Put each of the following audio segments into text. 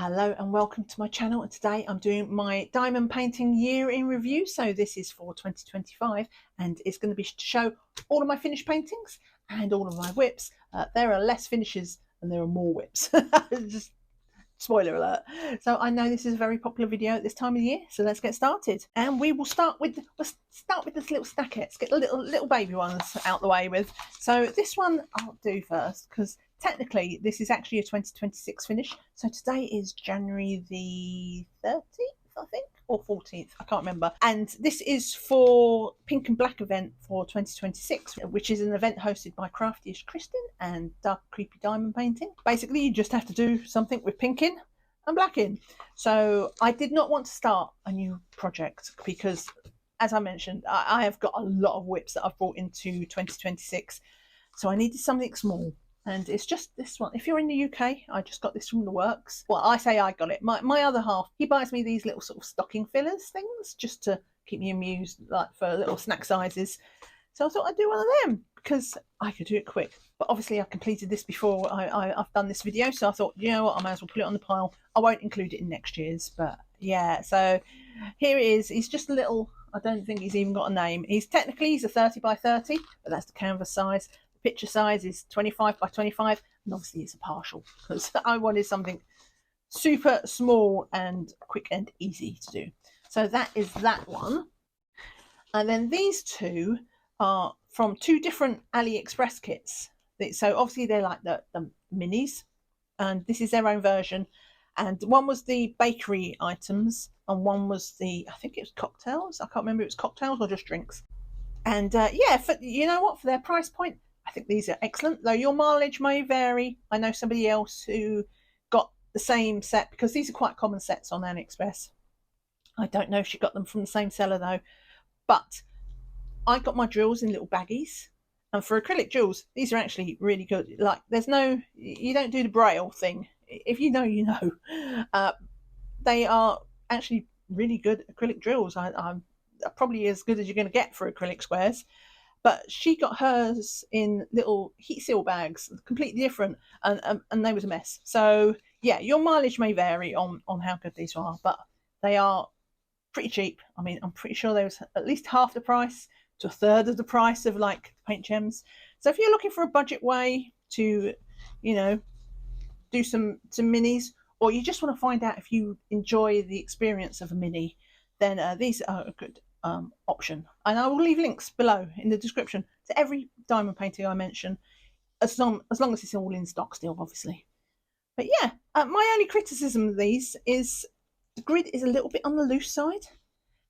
Hello and welcome to my channel, and today I'm doing my diamond painting year in review. So this is for 2025 and it's going to be to show all of my finished paintings and all of my WIPs. There are less finishes and there are more WIPs. Just spoiler alert. So I know this is a very popular video at this time of the year, so let's get started. And we will start with this little stack. Let's get the little baby ones out the way with. So this one I'll do first because technically this is actually a 2026 finish. So today is January the 30th, I think, or 14th, I can't remember. And this is for Pink and Black event for 2026, which is an event hosted by Craftiest Kristen and Dark Creepy Diamond Painting. Basically, you just have to do something with pink in and black in. So I did not want to start a new project because, as I mentioned, I have got a lot of WIPs that I've brought into 2026. So I needed something small. And it's just this one. If you're in the UK, I just got this from the works. Well, I say I got it. My other half, he buys me these little sort of stocking fillers things just to keep me amused, like for little snack sizes. So I thought I'd do one of them because I could do it quick. But obviously I completed this before I've done this video. So I thought, you know what, I might as well put it on the pile. I won't include it in next year's, but yeah. So here it is. He's just a little, I don't think he's even got a name. He's a 30 by 30, but that's the canvas size. Picture size is 25 by 25, and obviously it's a partial because I wanted something super small and quick and easy to do. So that is that one. And then these two are from two different AliExpress kits. So obviously they're like the minis, and this is their own version. And one was the bakery items, and one was the, I think it was cocktails. I can't remember if it was cocktails or just drinks. And yeah, for, you know what, for their price point, I think these are excellent, though your mileage may vary. I know somebody else who got the same set, because these are quite common sets on AliExpress. I don't know if she got them from the same seller though, but I got my drills in little baggies, and for acrylic drills, these are actually really good. Like, there's no, you don't do the braille thing. If you know, you know. They are actually really good acrylic drills. I'm probably as good as you're going to get for acrylic squares. But she got hers in little heat seal bags, completely different, and they was a mess. So yeah, your mileage may vary on how good these are, but they are pretty cheap. I mean, I'm pretty sure they was at least half the price to a third of the price of like Paint Gems. So if you're looking for a budget way to, you know, do some minis, or you just want to find out if you enjoy the experience of a mini, then these are a good option. And I will leave links below in the description to every diamond painting I mention, as long as it's all in stock still, obviously. But yeah, my only criticism of these is the grid is a little bit on the loose side.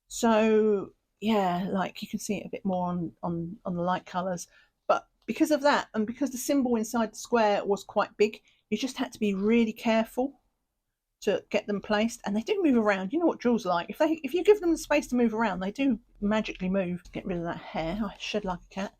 So yeah, like you can see it a bit more on the light colours. But because of that, and because the symbol inside the square was quite big, you just had to be really careful to get them placed, and they do move around. You know what drills are like. If you give them the space to move around, they do magically move. Get rid of that hair. I shed like a cat.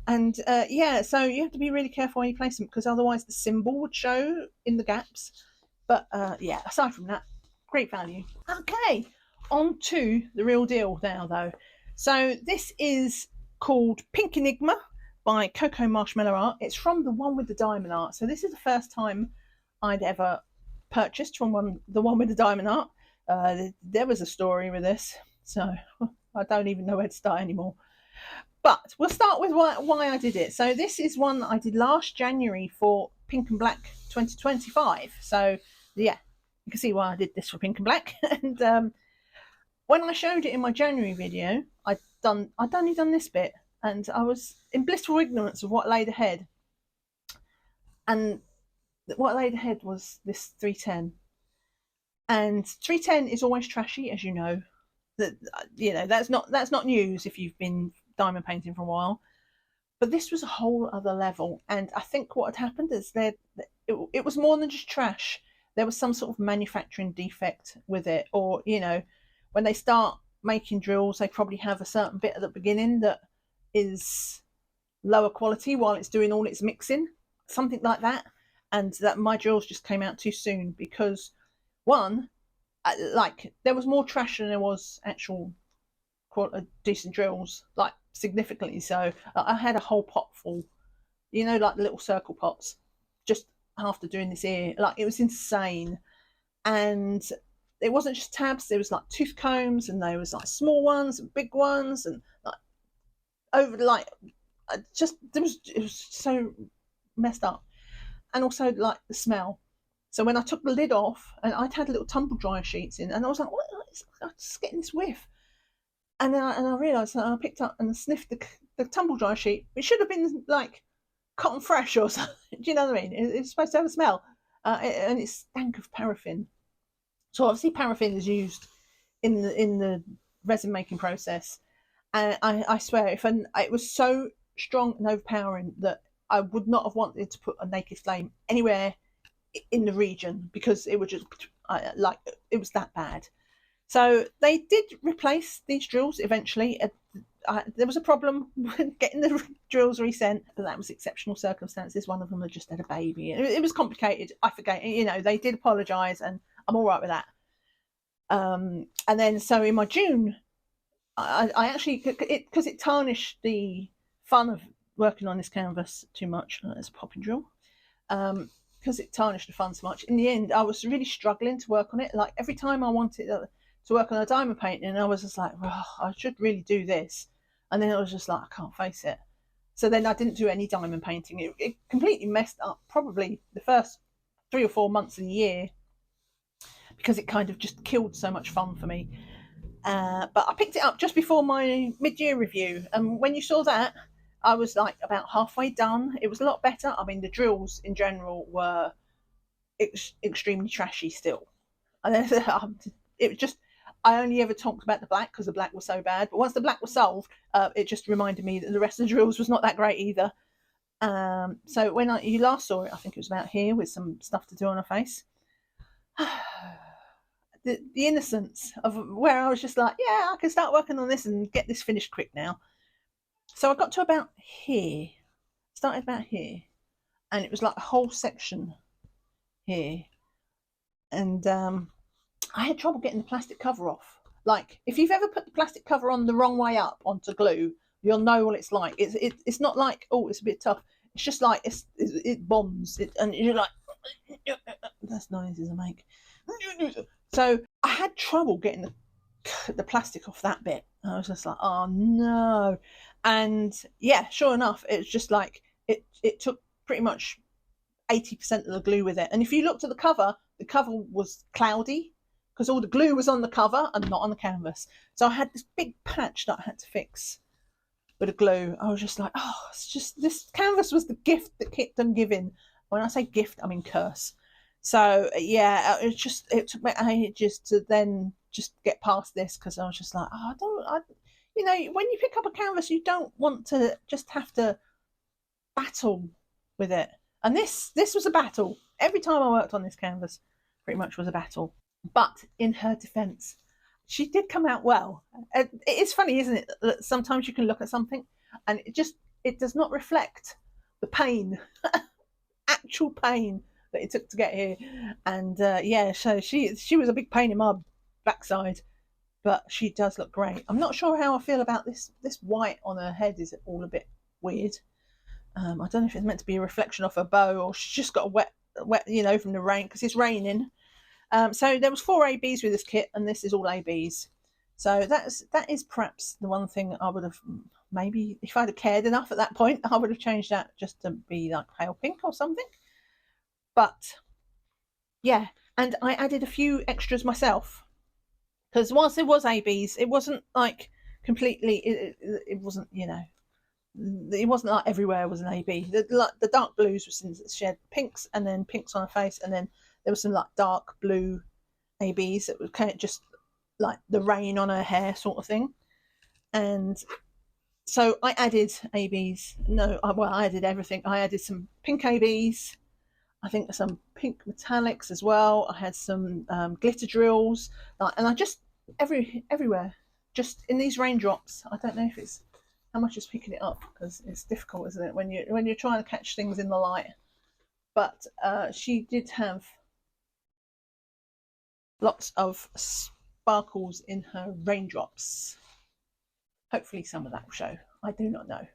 And yeah, so you have to be really careful when you place them, because otherwise the symbol would show in the gaps. But yeah, aside from that, great value. Okay, on to the real deal now though. So this is called Pink Enigma by Coco Marshmallow Art. It's from the one with the diamond art. So this is the first time I'd ever purchased from the one with the diamond art. There was a story with this, so I don't even know where to start anymore. But we'll start with why I did it. So this is one I did last January for Pink and Black 2025. So yeah, you can see why I did this for Pink and Black. And when I showed it in my January video, I'd only done this bit, and I was in blissful ignorance of what laid ahead. And what laid ahead was this 310, and 310 is always trashy, as you know. That, you know, that's not news if you've been diamond painting for a while. But this was a whole other level, and I think what had happened is that it was more than just trash. There was some sort of manufacturing defect with it, or, you know, when they start making drills, they probably have a certain bit at the beginning that is lower quality while it's doing all its mixing, something like that. And that my drills just came out too soon, because one, like, there was more trash than there was actual decent drills, like significantly so. I had a whole pot full, you know, like the little circle pots, just after doing this ear. Like, it was insane. and it wasn't just tabs. There was like tooth combs, and there was like small ones and big ones, and like over like just it was so messed up, and also like the smell. So when I took the lid off, and I'd had little tumble dryer sheets in, and I was like, what? I'm just getting this whiff. And then I realised that I picked up and sniffed the tumble dryer sheet. It should have been like cotton fresh or something. Do you know what I mean? It's supposed to have a smell, and it stank of paraffin. So obviously paraffin is used in the resin making process, and I swear it was so strong and overpowering that I would not have wanted to put a naked flame anywhere in the region, because it would just like it was that bad. So they did replace these drills eventually. There was a problem with getting the drills resent, but that was exceptional circumstances. One of them had just had a baby. It was complicated. I forget. They did apologise, and I'm all right with that. And then so in my June, I actually, because it tarnished the fun of working on this canvas too much. It's a popping drill. Because it tarnished the fun so much. In the end, I was really struggling to work on it. Like every time I wanted to work on a diamond painting, and I was just like, well, I should really do this. And then I was just like, I can't face it. So then I didn't do any diamond painting. It completely messed up probably the first 3 or 4 months of the year, because it kind of just killed so much fun for me. But I picked it up just before my mid-year review. And when you saw that, I was like about halfway done. It was a lot better. I mean, the drills in general were extremely trashy still. And then it was just, I only ever talked about the black because the black was so bad. But once the black was solved, it just reminded me that the rest of the drills was not that great either. So when you last saw it, I think it was about here with some stuff to do on her face. The innocence of where I was just like, yeah, I can start working on this and get this finished quick now. So I got to about here, started about here, and it was like a whole section here. And I had trouble getting the plastic cover off. Like, if you've ever put the plastic cover on the wrong way up onto glue, you'll know what it's like. It's not like, oh, it's a bit tough. It's just like it bombs, and you're like, that's noises I make. So I had trouble getting the plastic off that bit. I was just like, oh no. And yeah, sure enough, it's just like it took pretty much 80% of the glue with it. And if you looked at the cover was cloudy because all the glue was on the cover and not on the canvas. So I had this big patch that I had to fix with the glue. I was just like, oh, it's just, this canvas was the gift that kept on giving. When I say gift, I mean curse. So yeah, it took me ages to then just get past this, because I was just like, oh, when you pick up a canvas, you don't want to just have to battle with it. And this was a battle. Every time I worked on this canvas, pretty much was a battle. But in her defense, she did come out well. It is funny, isn't it, that sometimes you can look at something and it does not reflect the pain, actual pain that it took to get here. And yeah, so she was a big pain in my backside, but she does look great. I'm not sure how I feel about this white on her head. Is it all a bit weird? I don't know if it's meant to be a reflection off her bow, or she's just got a wet, from the rain, because it's raining. So there was 4 ABs with this kit, and this is all ABs. So that is perhaps the one thing I would have, maybe if I'd have cared enough at that point, I would have changed that just to be like pale pink or something. But yeah, and I added a few extras myself, because whilst it was ABs, it wasn't like completely. It wasn't, it wasn't like everywhere was an AB. The dark blues was, she had pinks, and then pinks on her face, and then there was some like dark blue ABs that were kind of just like the rain on her hair sort of thing. And so I added ABs. I added everything. I added some pink ABs. I think some pink metallics as well. I had some glitter drills, and I just everywhere, just in these raindrops. I don't know if it's how much is picking it up, because it's difficult, isn't it, when you're trying to catch things in the light. But she did have lots of sparkles in her raindrops. Hopefully some of that will show. I do not know.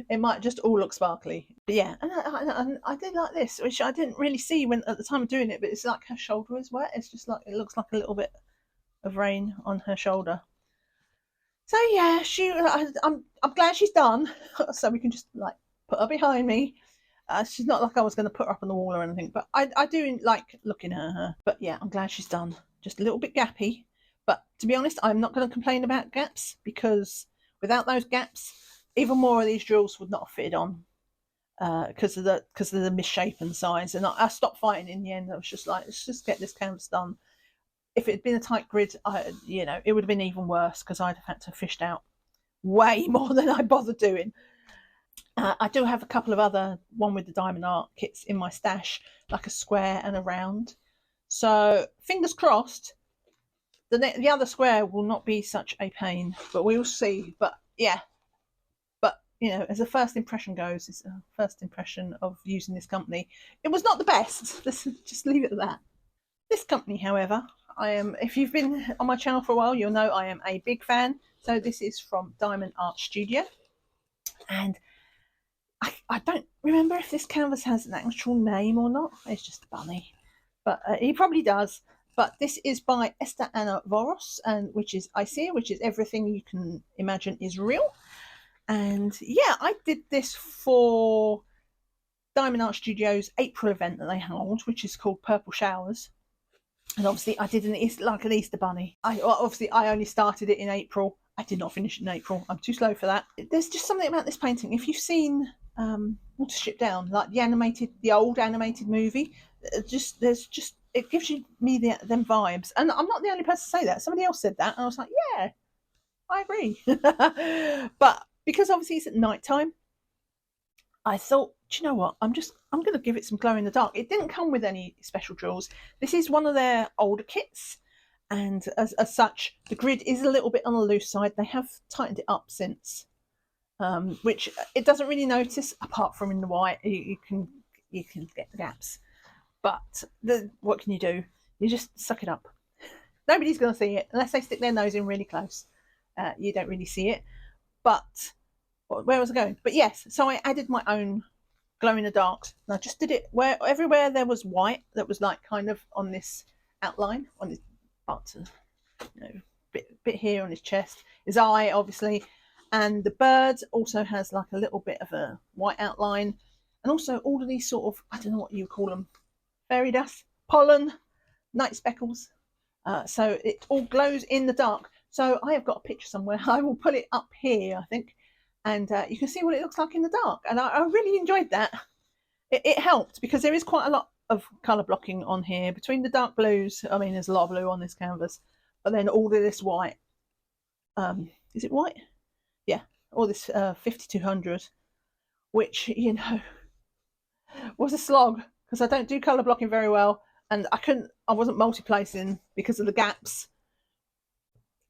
It might just all look sparkly. But yeah, and I did like this, which I didn't really see when at the time of doing it, but it's like her shoulder is wet. It's just like, it looks like a little bit of rain on her shoulder. So yeah, I'm glad she's done. So we can just like put her behind me. She's not like I was going to put her up on the wall or anything, but I do like looking at her. But yeah, I'm glad she's done. Just a little bit gappy, but to be honest, I'm not going to complain about gaps, because without those gaps, even more of these drills would not have fitted on, because of the misshapen size. And I stopped fighting in the end. I was just like, let's just get this canvas done. If it had been a tight grid, it would have been even worse, because I'd have had to have fished out way more than I bothered doing. I do have a couple of other one with the diamond art kits in my stash, like a square and a round. So fingers crossed, the other square will not be such a pain, but we will see. But yeah, but as a first impression goes, it's a first impression of using this company. It was not the best. Let's just leave it at that. This company, however, if you've been on my channel for a while, you'll know I am a big fan. So this is from Diamond Art Studio, and I don't remember if this canvas has an actual name or not. It's just a bunny, but he probably does. But this is by Esther Anna Voros, and which is EYCIIR, which is everything you can imagine is real. And yeah, I did this for Diamond Art Studio's April event that they hold, which is called Purple Showers. And obviously, I did an Easter bunny. I only started it in April. I did not finish it in April. I'm too slow for that. There's just something about this painting. If you've seen Watership Down, like the old animated movie, it gives me them vibes. And I'm not the only person to say that. Somebody else said that, and I was like, yeah, I agree. But because obviously it's at night time, I thought, do you know what? I'm going to give it some glow in the dark. It didn't come with any special drills. This is one of their older kits, and as such, the grid is a little bit on the loose side. They have tightened it up since, which it doesn't really notice, apart from in the white. You can get the gaps, but what can you do? You just suck it up. Nobody's going to see it unless they stick their nose in really close. You don't really see it, but where was I going? But yes, so I added my own glow in the darks, and I just did it where everywhere there was white that was like kind of on this outline, on his butt, bit here on his chest, his eye obviously, and the bird also has like a little bit of a white outline, and also all of these sort of, I don't know what you call them, fairy dust, pollen, night speckles. So it all glows in the dark. So I have got a picture somewhere. I will put it up here, I think, and you can see what it looks like in the dark. And I really enjoyed that. It helped because there is quite a lot of colour blocking on here between the dark blues. I mean, there's a lot of blue on this canvas, but then all of this white. Is it white? Yeah, all this 5200, which was a slog because I don't do colour blocking very well, and I wasn't multi-placing because of the gaps.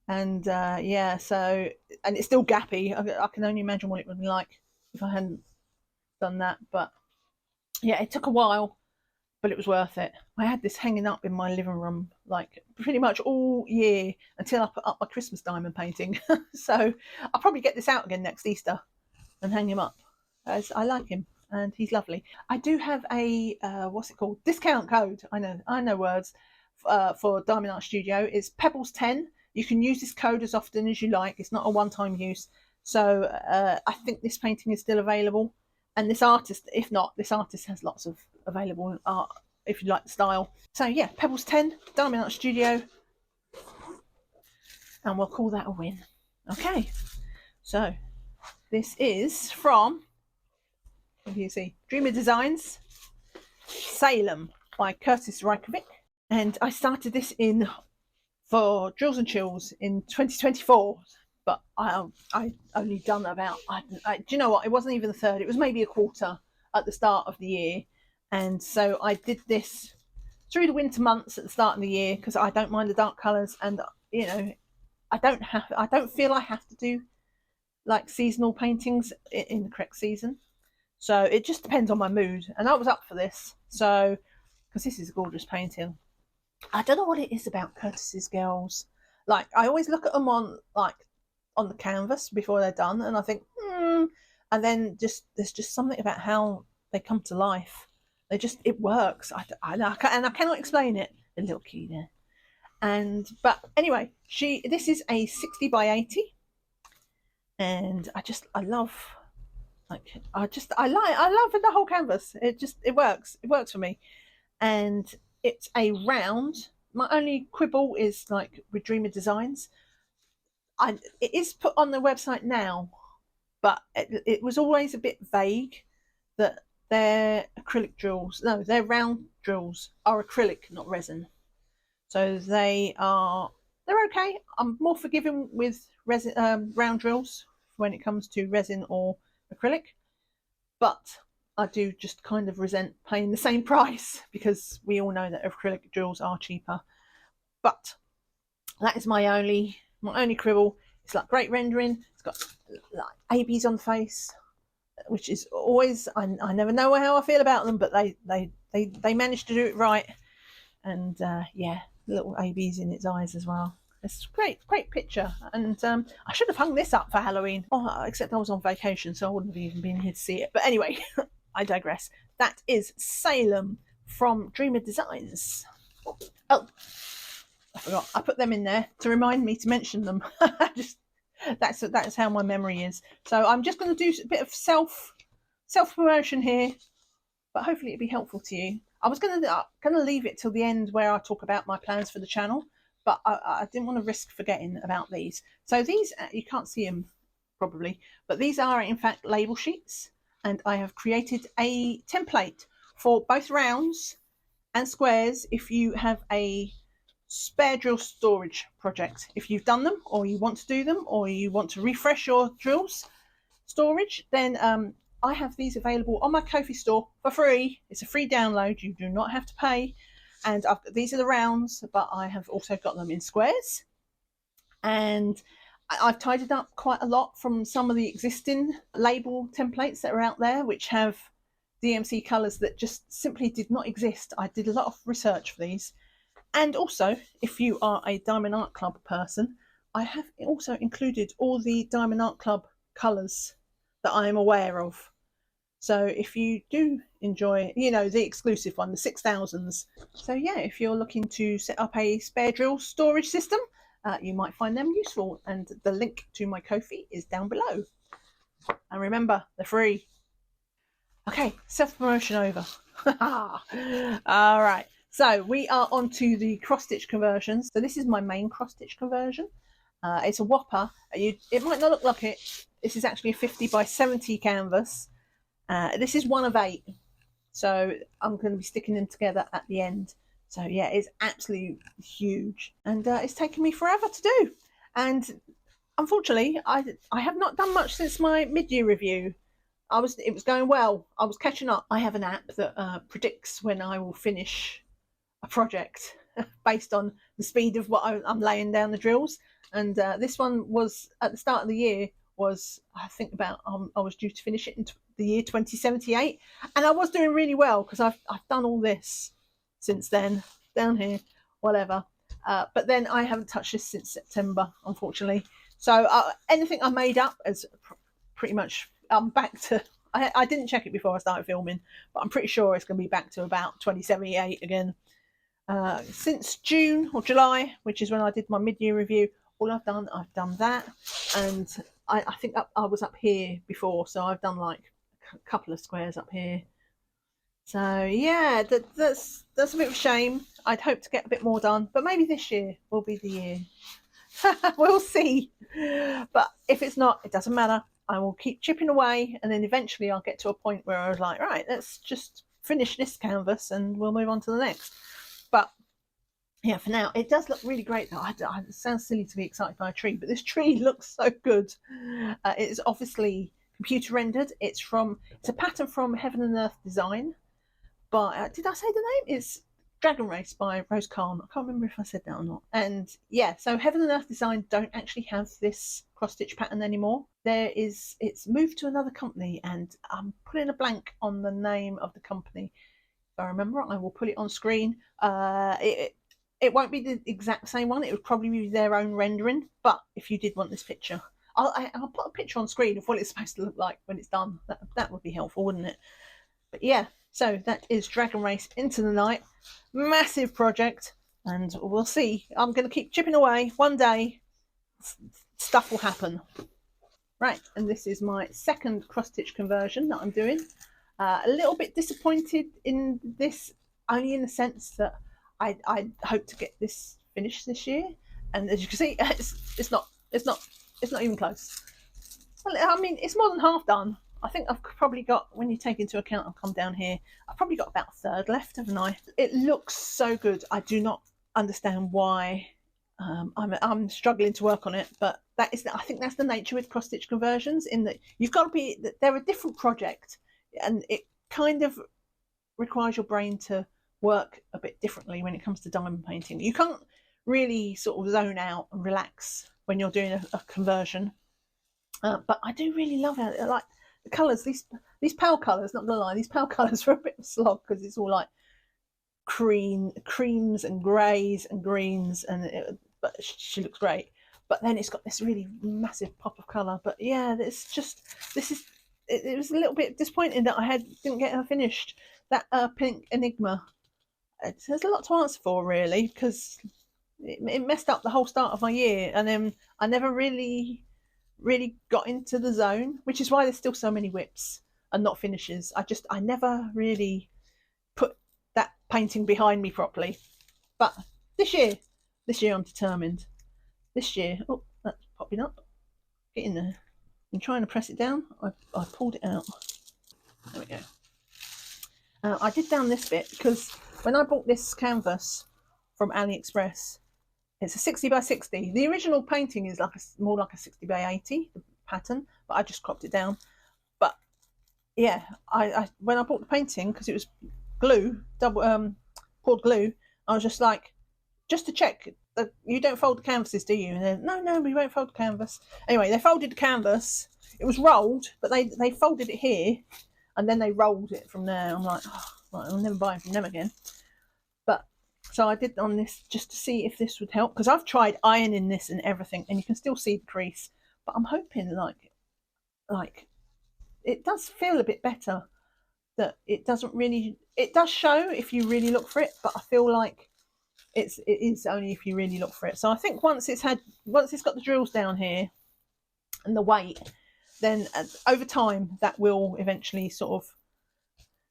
And yeah, so, and it's still gappy. I can only imagine what it would be like if I hadn't done that. But yeah, it took a while, but it was worth it. I had this hanging up in my living room like pretty much all year until I put up my Christmas diamond painting. So I'll probably get this out again next Easter and hang him up, as I like him and he's lovely. I do have a what's it called, discount code. I know words for Diamond Art Studio. It's Pebblez10. You can use this code as often as you like. It's not a one-time use. So I think this painting is still available. And this artist, if not, this artist has lots of available art if you like the style. So yeah, Pebblez10, Diamond Art Studio. And we'll call that a win. Okay, so this is from, what do you see? Dreamer Designs, Salem by Curtis Reykjavik. And I started this for Drills and Chills in 2024, but I only done about, do you know what, it wasn't even a third, it was maybe a quarter at the start of the year. And so I did this through the winter months at the start of the year because I don't mind the dark colours, and I don't feel I have to do like seasonal paintings in the correct season. So it just depends on my mood, and I was up for this. So, because this is a gorgeous painting. I don't know what it is about Curtis's girls. Like, I always look at them on the canvas before they're done, and I think, and then there's just something about how they come to life. It works. And I cannot explain it. The little key there. But anyway, this is a 60 by 80, and I love the whole canvas. It works for me, and it's a round. My only quibble is like with Dreamer Designs, it is put on the website now, but it was always a bit vague that their acrylic drills, no, their round drills are acrylic, not resin. So they're okay. I'm more forgiving with resin, round drills when it comes to resin or acrylic, but I do just kind of resent paying the same price because we all know that acrylic drills are cheaper. But that is my only quibble. It's like great rendering. It's got like ABs on the face, which is always, I never know how I feel about them, but they managed to do it right. And yeah, little ABs in its eyes as well. It's great picture. And I should have hung this up for Halloween, except I was on vacation, so I wouldn't have even been here to see it. But anyway, I digress. That is Salem from Dreamer Designs. Oh, I forgot. I put them in there to remind me to mention them. That's how my memory is. So I'm just going to do a bit of self promotion here, but hopefully it'll be helpful to you. I was going to leave it till the end where I talk about my plans for the channel, but I didn't want to risk forgetting about these. So these, you can't see them probably, but these are in fact label sheets, and I have created a template for both rounds and squares if you have a spare drill storage project. If you've done them, or you want to do them, or you want to refresh your drills storage, then I have these available on my Ko-fi store for free. It's a free download. You do not have to pay. And these are the rounds, but I have also got them in squares. And I've tidied up quite a lot from some of the existing label templates that are out there, which have DMC colours that just simply did not exist. I did a lot of research for these. And also, if you are a Diamond Art Club person, I have also included all the Diamond Art Club colours that I am aware of. So if you do enjoy, the exclusive one, the 6000s. So yeah, if you're looking to set up a spare drill storage system, you might find them useful. And the link to my Ko-fi is down below. And remember, they're free. Okay, self-promotion over. All right. So we are on to the cross-stitch conversions. So this is my main cross-stitch conversion. It's a whopper. It might not look like it. This is actually a 50 by 70 canvas. This is 1 of 8. So I'm going to be sticking them together at the end. So yeah, it's absolutely huge. And it's taken me forever to do. And unfortunately, I have not done much since my mid-year review. It was going well. I was catching up. I have an app that predicts when I will finish a project based on the speed of what I'm laying down the drills. And this one was at the start of the year, I think about I was due to finish it in the year 2078, and I was doing really well because I've done all this since then, down here, whatever. But then I haven't touched this since September, unfortunately. So anything I made up is pretty much I'm back to. I didn't check it before I started filming, but I'm pretty sure it's going to be back to about 2078 again. Since June or July, which is when I did my mid-year review, all I've done that, and I think I was up here before, so I've done like a couple of squares up here. So yeah, that's a bit of a shame. I'd hope to get a bit more done, but maybe this year will be the year. We'll see. But if it's not, it doesn't matter. I will keep chipping away, and then eventually I'll get to a point where I was like, right, let's just finish this canvas and we'll move on to the next. But yeah, for now, it does look really great though. It sounds silly to be excited by a tree, but this tree looks so good. It's obviously computer rendered. It's a pattern from Heaven and Earth Design. But did I say the name? It's Dragon Race by Rose Khan. I can't remember if I said that or not. And yeah, so Heaven and Earth Design don't actually have this cross-stitch pattern anymore. It's moved to another company, and I'm putting a blank on the name of the company. If I remember, I will put it on screen. It won't be the exact same one. It would probably be their own rendering. But if you did want this picture, I'll put a picture on screen of what it's supposed to look like when it's done. That would be helpful, wouldn't it? But yeah, so that is Dragon Race Into the Night. Massive project, and we'll see. I'm going to keep chipping away. One day, stuff will happen. Right, and this is my second cross-stitch conversion that I'm doing. A little bit disappointed in this, only in the sense that I hope to get this finished this year, and as you can see, it's not even close. Well, I mean, it's more than half done. I think I've probably got, when you take into account I'll come down here, I've probably got about a third left, haven't I? It looks so good. I do not understand why I'm struggling to work on it, but I think that's the nature with cross stitch conversions, in that you've got to be, they're a different project, and it kind of requires your brain to work a bit differently when it comes to diamond painting. You can't really sort of zone out and relax when you're doing a conversion, but I do really love it. I like the colours, these pale colours, not gonna lie, these pale colours are a bit of a slog because it's all like creams and greys and greens, and but she looks great. But then it's got this really massive pop of colour. But yeah, it's just, it was a little bit disappointing that I didn't get her finished. That pink enigma, there's a lot to answer for really, because it messed up the whole start of my year, and then I never really got into the zone, which is why there's still so many WIPS and not finishes. I never really put that painting behind me properly. But this year I'm determined. This year, oh, that's popping up. Get in there. I'm trying to press it down. I pulled it out. There we go. I did down this bit because when I bought this canvas from AliExpress, it's a 60 by 60. The original painting is more like a 60 by 80, the pattern, but I just cropped it down. But yeah, I when I bought the painting, because it was glue, poured glue, I was just like, just to check, you don't fold the canvases, do you? And then, no, we won't fold the canvas. Anyway, they folded the canvas. It was rolled, but they folded it here, and then they rolled it from there. I'm like, oh, right, I'll never buy from them again. But so I did on this just to see if this would help, because I've tried ironing this and everything, and you can still see the crease. But I'm hoping like it does feel a bit better. That it does show if you really look for it, but I feel like it is only if you really look for it. So I think once it's got the drills down here and the weight, then over time that will eventually sort of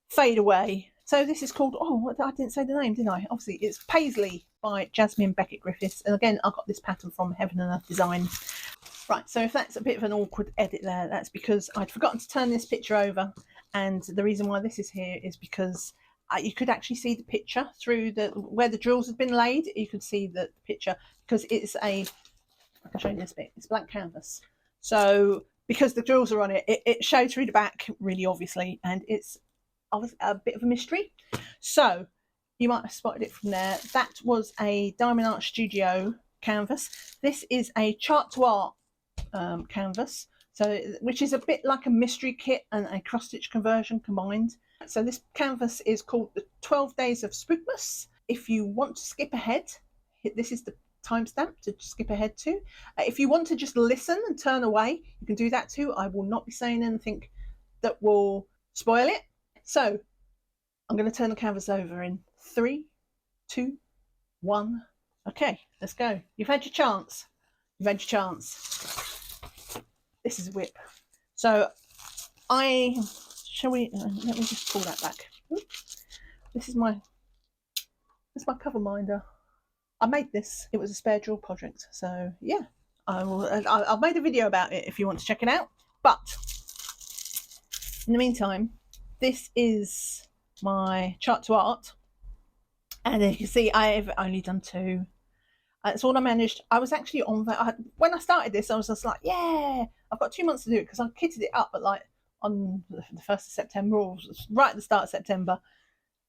fade away. So this is called, I didn't say the name, did I? Obviously it's Paisley by Jasmine, Becket, Griffiths, and again I got this pattern from Heaven and Earth Design. Right, so if that's a bit of an awkward edit there, that's because I'd forgotten to turn this picture over, and the reason why this is here is because you could actually see the picture through where the drills had been laid. You could see the picture because it's I can show you this bit. It's blank canvas, so because the drills are on it, it showed through the back really obviously, and it's a bit of a mystery. So you might have spotted it from there. That was a Diamond Art Studio canvas. This is a chart to art canvas, so which is a bit like a mystery kit and a cross stitch conversion combined. So this canvas is called the 12 Days of Spookmas. If you want to skip ahead, this is the timestamp to skip ahead to. If you want to just listen and turn away, you can do that too. I will not be saying anything that will spoil it. So I'm going to turn the canvas over in 3, 2, 1. Okay, let's go. You've had your chance. This is a WIP. So let me just pull that back. This is my cover minder. I made this. It was a spare drill project. So yeah, I've made a video about it if you want to check it out. But in the meantime, this is my chart to art, and as you can see, I've only done 2. That's all I managed. I was actually when I started this, I was just like, yeah, I've got 2 months to do it, because I kitted it up at on the 1st of September, or right at the start of September.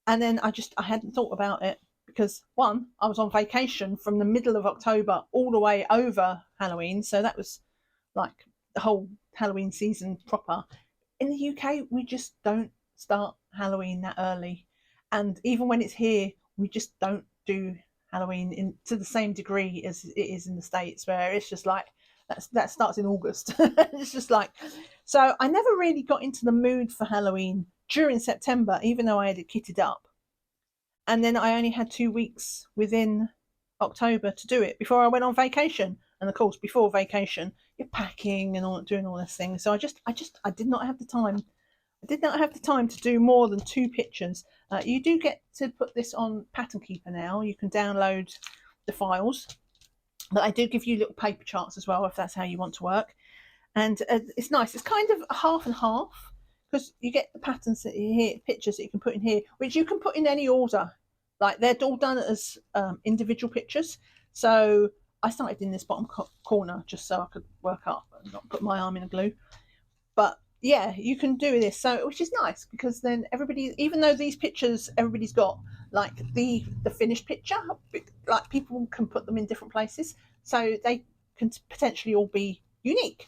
And then I hadn't thought about it, because one, I was on vacation from the middle of October all the way over Halloween. So that was like the whole Halloween season proper. In the UK, we just don't start Halloween that early. And even when it's here, we just don't do Halloween to the same degree as it is in the States, where it's just like that starts in August. It's just like, so I never really got into the mood for Halloween during September, even though I had it kitted up. And then I only had 2 weeks within October to do it before I went on vacation. And of course, before vacation, you're packing and all, doing all this thing. So I did not have the time. I did not have the time to do more than 2 pictures. You do get to put this on Pattern Keeper now. You can download the files, but I do give you little paper charts as well if that's how you want to work. And it's nice. It's kind of half and half, because you get the patterns that you hear, pictures that you can put in here, which you can put in any order. Like they're all done as individual pictures. So I started in this bottom corner just so I could work up and not put my arm in a glue. But yeah, you can do this, so which is nice, because then everybody, even though these pictures everybody's got like the finished picture, like people can put them in different places, so they can potentially all be unique.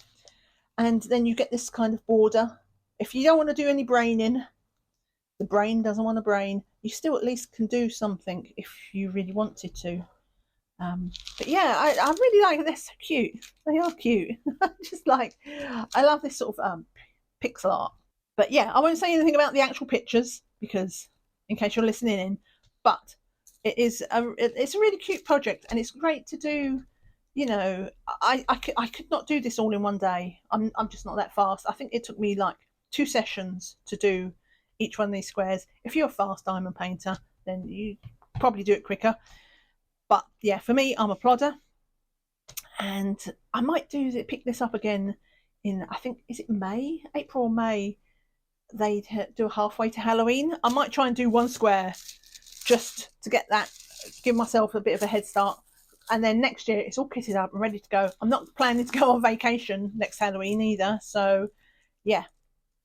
And then you get this kind of border. If you don't want to do any braining, the brain doesn't want a brain, you still at least can do something if you really wanted to. But yeah, I really like it. They're so cute. They are cute. Just like, I love this sort of pixel art. But yeah, I won't say anything about the actual pictures, because in case you're listening in, but it's a really cute project, and it's great to do. You know, I could not do this all in one day. I'm just not that fast. I think it took me like 2 sessions to do each one of these squares. If you're a fast diamond painter, then you probably do it quicker. But yeah, for me, I'm a plodder, and I might pick this up again in, I think, is it May, April or May? They do halfway to Halloween. I might try and do 1 square just to get that, give myself a bit of a head start. And then next year it's all kitted up and ready to go. I'm not planning to go on vacation next Halloween either. So yeah,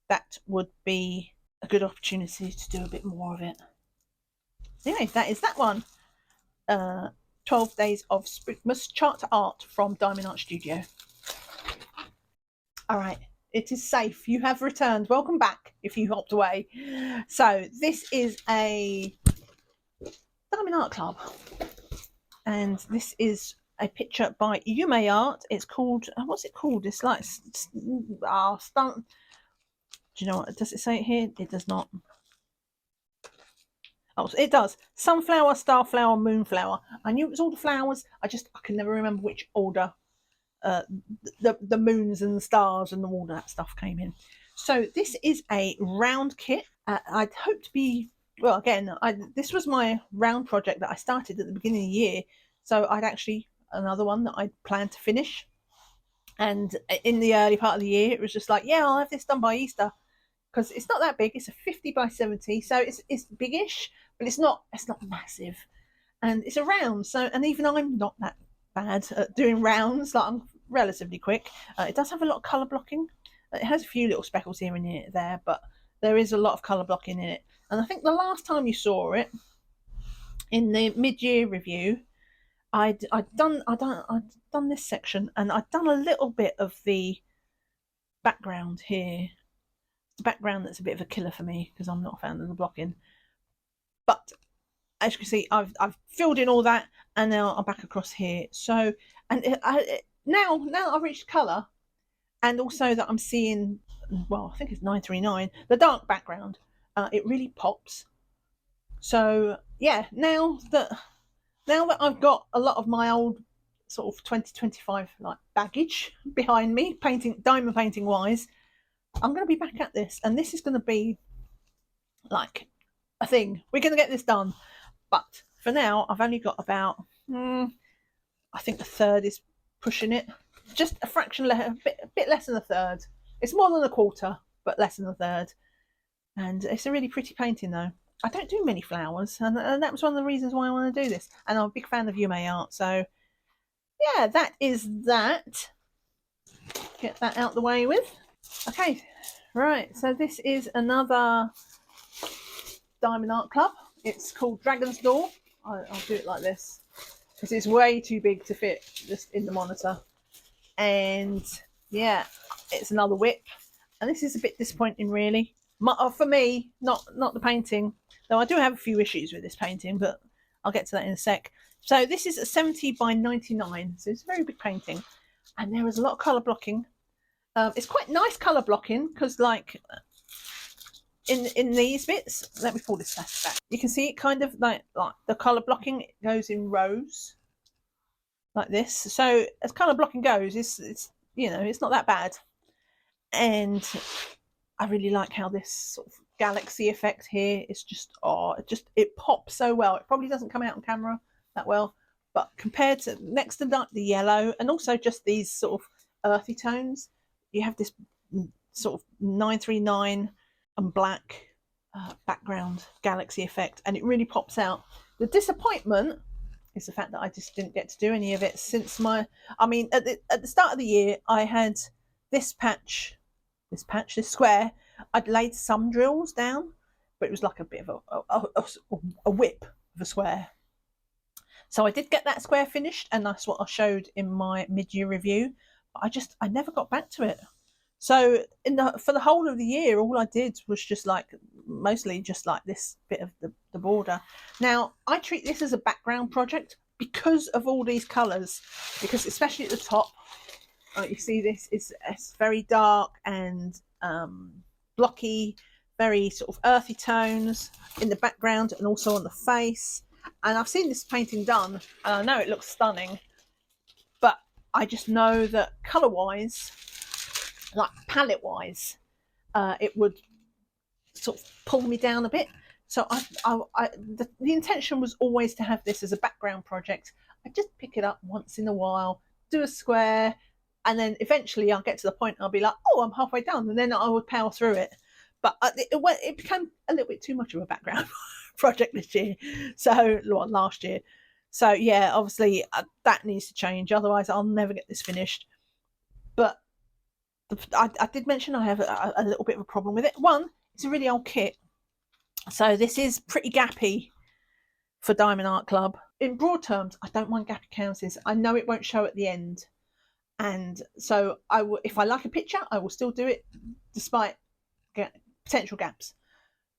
that would be a good opportunity to do a bit more of it. Anyway, that is that one. 12 Days of Spookmas chart art from Diamond Art Studio. All right, it is safe. You have returned. Welcome back if you hopped away. So this is a Diamond Art Club, and this is a picture by Yuumei Art. It's called, what's it called? It's like stunt. Do you know what? Does it say it here? It does not. Oh, it does. Sunflower, Starflower, Moonflower. I knew it was all the flowers. I can never remember which order the moons and the stars and all that stuff came in. So this is a round kit. I'd hoped to be, well, again, this was my round project that I started at the beginning of the year. So I'd actually, another one that I'd planned to finish. And in the early part of the year, it was just like, yeah, I'll have this done by Easter, because it's not that big. It's a 50 by 70, so it's biggish, but it's not massive, and it's a round. So, and even I'm not that bad at doing rounds. Like, I'm relatively quick. It does have a lot of colour blocking. It has a few little speckles here and there, but there is a lot of colour blocking in it. And I think the last time you saw it in the mid-year review, I'd done this section, and I'd done a little bit of the background here. The background that's a bit of a killer for me, because I'm not a fan of the blocking. But as you can see, I've filled in all that, and now I'm back across here. So, and now I've reached colour, and also that I'm seeing, well, I think it's 939, the dark background. It really pops. So yeah, now that I've got a lot of my old sort of 2025 like baggage behind me, diamond painting wise, I'm going to be back at this, and this is going to be like a thing. We're going to get this done. But for now, I've only got about, I think a third is pushing it. Just a fraction, a bit less than a third. It's more than a quarter, but less than a third. And it's a really pretty painting, though. I don't do many flowers, and that was one of the reasons why I want to do this. And I'm a big fan of Yuumei art, so yeah, that is that. Get that out the way with. Okay, right, so this is another Diamond Art Club. It's called Dragon's Door. I'll do it like this, because it's way too big to fit just in the monitor. And yeah, it's another WIP. And this is a bit disappointing, really. For me, not the painting. Though I do have a few issues with this painting, but I'll get to that in a sec. So this is a 70 by 99, so it's a very big painting. and there is a lot of colour blocking. It's quite nice colour blocking because, like, in these bits, let me pull this back. You can see it kind of like the colour blocking goes in rows like this. So as colour blocking goes, it's you know, it's not that bad. And I really like how this sort of galaxy effect here is just, oh, it pops so well. It probably doesn't come out on camera that well, but compared to next to the yellow and also just these sort of earthy tones, you have this sort of 939 and black background galaxy effect, and it really pops out. The disappointment is the fact that I just didn't get to do any of it since my, I mean, at the start of the year, I had this patch, this square. I'd laid some drills down, but it was like a bit of a whip of a square. So I did get that square finished, and that's what I showed in my mid-year review. But I never got back to it. So for the whole of the year, all I did was just like mostly just like this bit of the border. Now I treat this as a background project because of all these colours, because especially at the top, you see this is it's very dark and blocky, very sort of earthy tones in the background and also on the face. And I've seen this painting done, and I know it looks stunning, but I just know that colour wise, like palette wise, it would sort of pull me down a bit. So the intention was always to have this as a background project. I just pick it up once in a while, do a square, and then eventually I'll get to the point I'll be like, oh, I'm halfway done, and then I would power through it. But it became a little bit too much of a background project this year, so last year. So yeah, obviously that needs to change, otherwise I'll never get this finished. But I did mention I have a little bit of a problem with it. One, it's a really old kit, so this is pretty gappy for Diamond Art Club. In broad terms, I don't mind gappy canvases. I know it won't show at the end, and so if I like a picture, I will still do it despite potential gaps.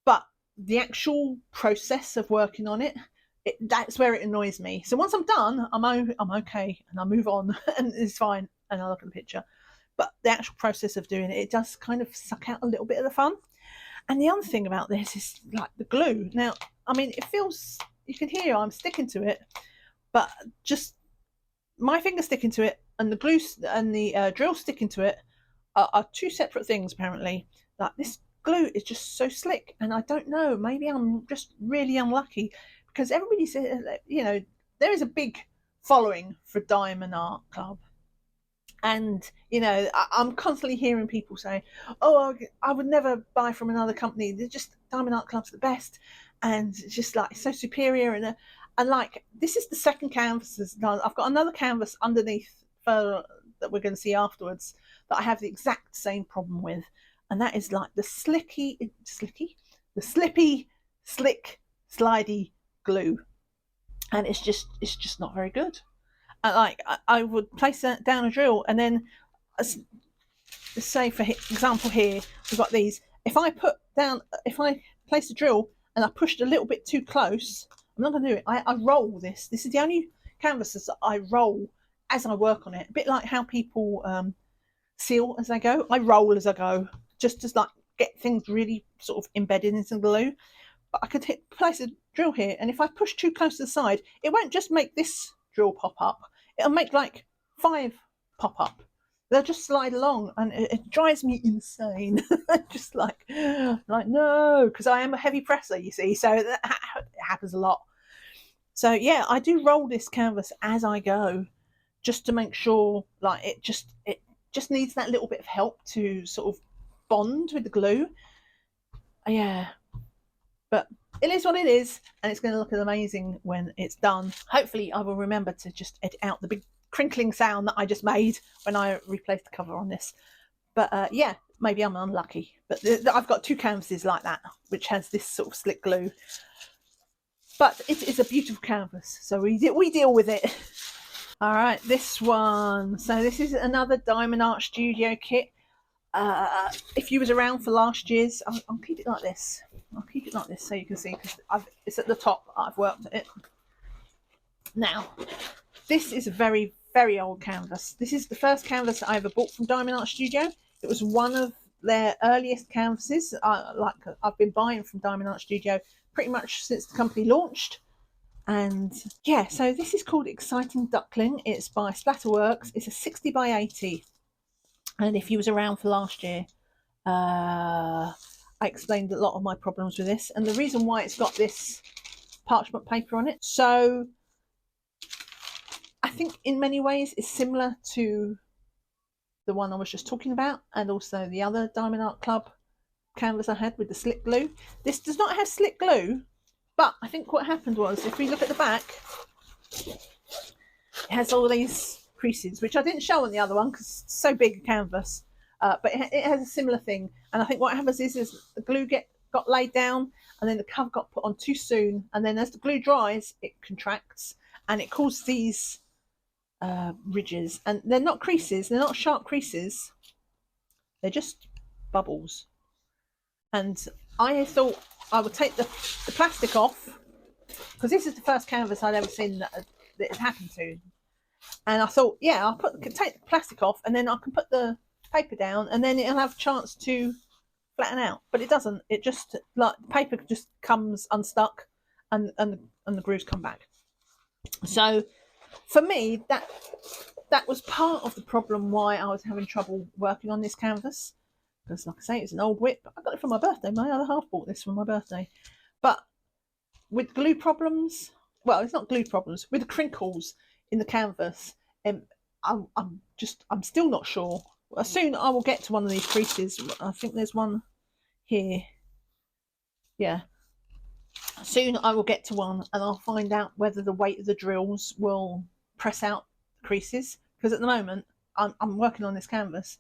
But the actual process of working on it, that's where it annoys me. So once I'm done, I'm okay, and I move on, and it's fine, and I look at the picture. But the actual process of doing it, it does kind of suck out a little bit of the fun. And the other thing about this is like the glue. Now, I mean, it feels, you can hear I'm sticking to it, but just my finger sticking to it and the glue and the drill sticking to it are two separate things, apparently. Like, this glue is just so slick, and I don't know, maybe I'm just really unlucky, because everybody says, you know, there is a big following for Diamond Art Club. And, you know, I'm constantly hearing people say, oh, I would never buy from another company. They're just, Diamond Art Club's the best. And it's just like, so superior. And like, this is the second canvas. I've got another canvas underneath that we're going to see afterwards that I have the exact same problem with. And that is like the slippy, slick, slidey glue. And it's just not very good. Like, I would place down a drill, and then, say for example here, we've got these. If I place a drill and I pushed a little bit too close, I'm not going to do it. I roll this. This is the only canvases that I roll as I work on it. A bit like how people seal as they go. I roll as I go, just to like get things really sort of embedded into the glue. But I could place a drill here, and if I push too close to the side, it won't just make this drill pop up. It'll make like 5 pop up. They'll just slide along, and it drives me insane. Just like no, because I am a heavy presser, you see, so it happens a lot. So yeah, I do roll this canvas as I go, just to make sure, like, it just needs that little bit of help to sort of bond with the glue. Yeah, but it is what it is, and it's going to look amazing when it's done. Hopefully I will remember to just edit out the big crinkling sound that I just made when I replaced the cover on this. But yeah, maybe I'm unlucky, but I've got 2 canvases like that which has this sort of slick glue. But it is a beautiful canvas, so we deal with it. All right, this one. So this is another Diamond Art Studio kit. If you was around for last year's, I'll keep it like this. I'll keep it like this so you can see, because it's at the top. I've worked at it. Now, this is a very, very old canvas. This is the first canvas I ever bought from Diamond Art Studio. It was one of their earliest canvases. I've been buying from Diamond Art Studio pretty much since the company launched. And yeah, so this is called Exciting Duckling. It's by Splatterworks. It's a 60 by 80. And if you was around for last year, I explained a lot of my problems with this. And the reason why it's got this parchment paper on it. So I think in many ways it's similar to the one I was just talking about, and also the other Diamond Art Club canvas I had with the slick glue. This does not have slick glue, but I think what happened was, if we look at the back, it has all these creases, which I didn't show on the other one because it's so big a canvas, but it has a similar thing. And I think what happens is the glue got laid down, and then the cover got put on too soon, and then as the glue dries, it contracts, and it causes these ridges. And they're not creases, they're not sharp creases, they're just bubbles. And I thought I would take the plastic off, because this is the first canvas I'd ever seen that it happened to. And I thought, yeah, I'll take the plastic off, and then I can put the paper down, and then it'll have a chance to flatten out. But it doesn't. It just, like, the paper just comes unstuck, and the grooves come back. So for me, that was part of the problem why I was having trouble working on this canvas. Because, like I say, it's an old WIP. I got it for my birthday. My other half bought this for my birthday. But with glue problems, well, it's not glue problems, with the crinkles in the canvas, I'm still not sure. Soon I will get to one of these creases. I think there's one here. Yeah. Soon I will get to one, and I'll find out whether the weight of the drills will press out the creases. Because at the moment, I'm working on this canvas,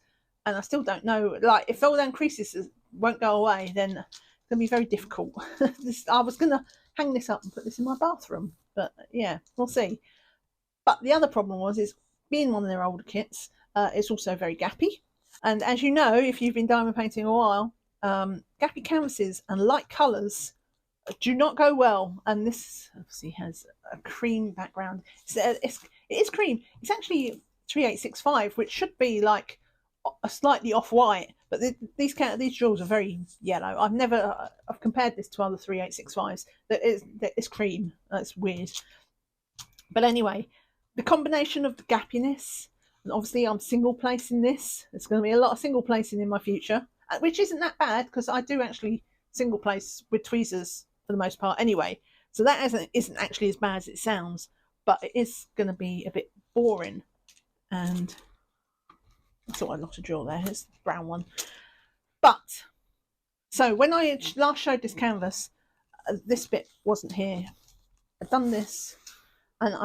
and I still don't know. Like, if all them creases won't go away, then it's going to be very difficult. I was going to hang this up and put this in my bathroom, but yeah, we'll see. But the other problem is being one of their older kits, it's also very gappy. And as you know, if you've been diamond painting a while, gappy canvases and light colours do not go well. And this obviously has a cream background. It is cream. It's actually 3865, which should be like a slightly off-white, but these drills are very yellow. I've compared this to other 3865s. It's cream. That's weird. But anyway, the combination of the gappiness, and obviously I'm single placing this. There's going to be a lot of single placing in my future, which isn't that bad, because I do actually single place with tweezers for the most part anyway. So that isn't actually as bad as it sounds, but it is going to be a bit boring. And I thought I lost a drill there. It's the brown one. But so when I last showed this canvas, this bit wasn't here. I'd done this, and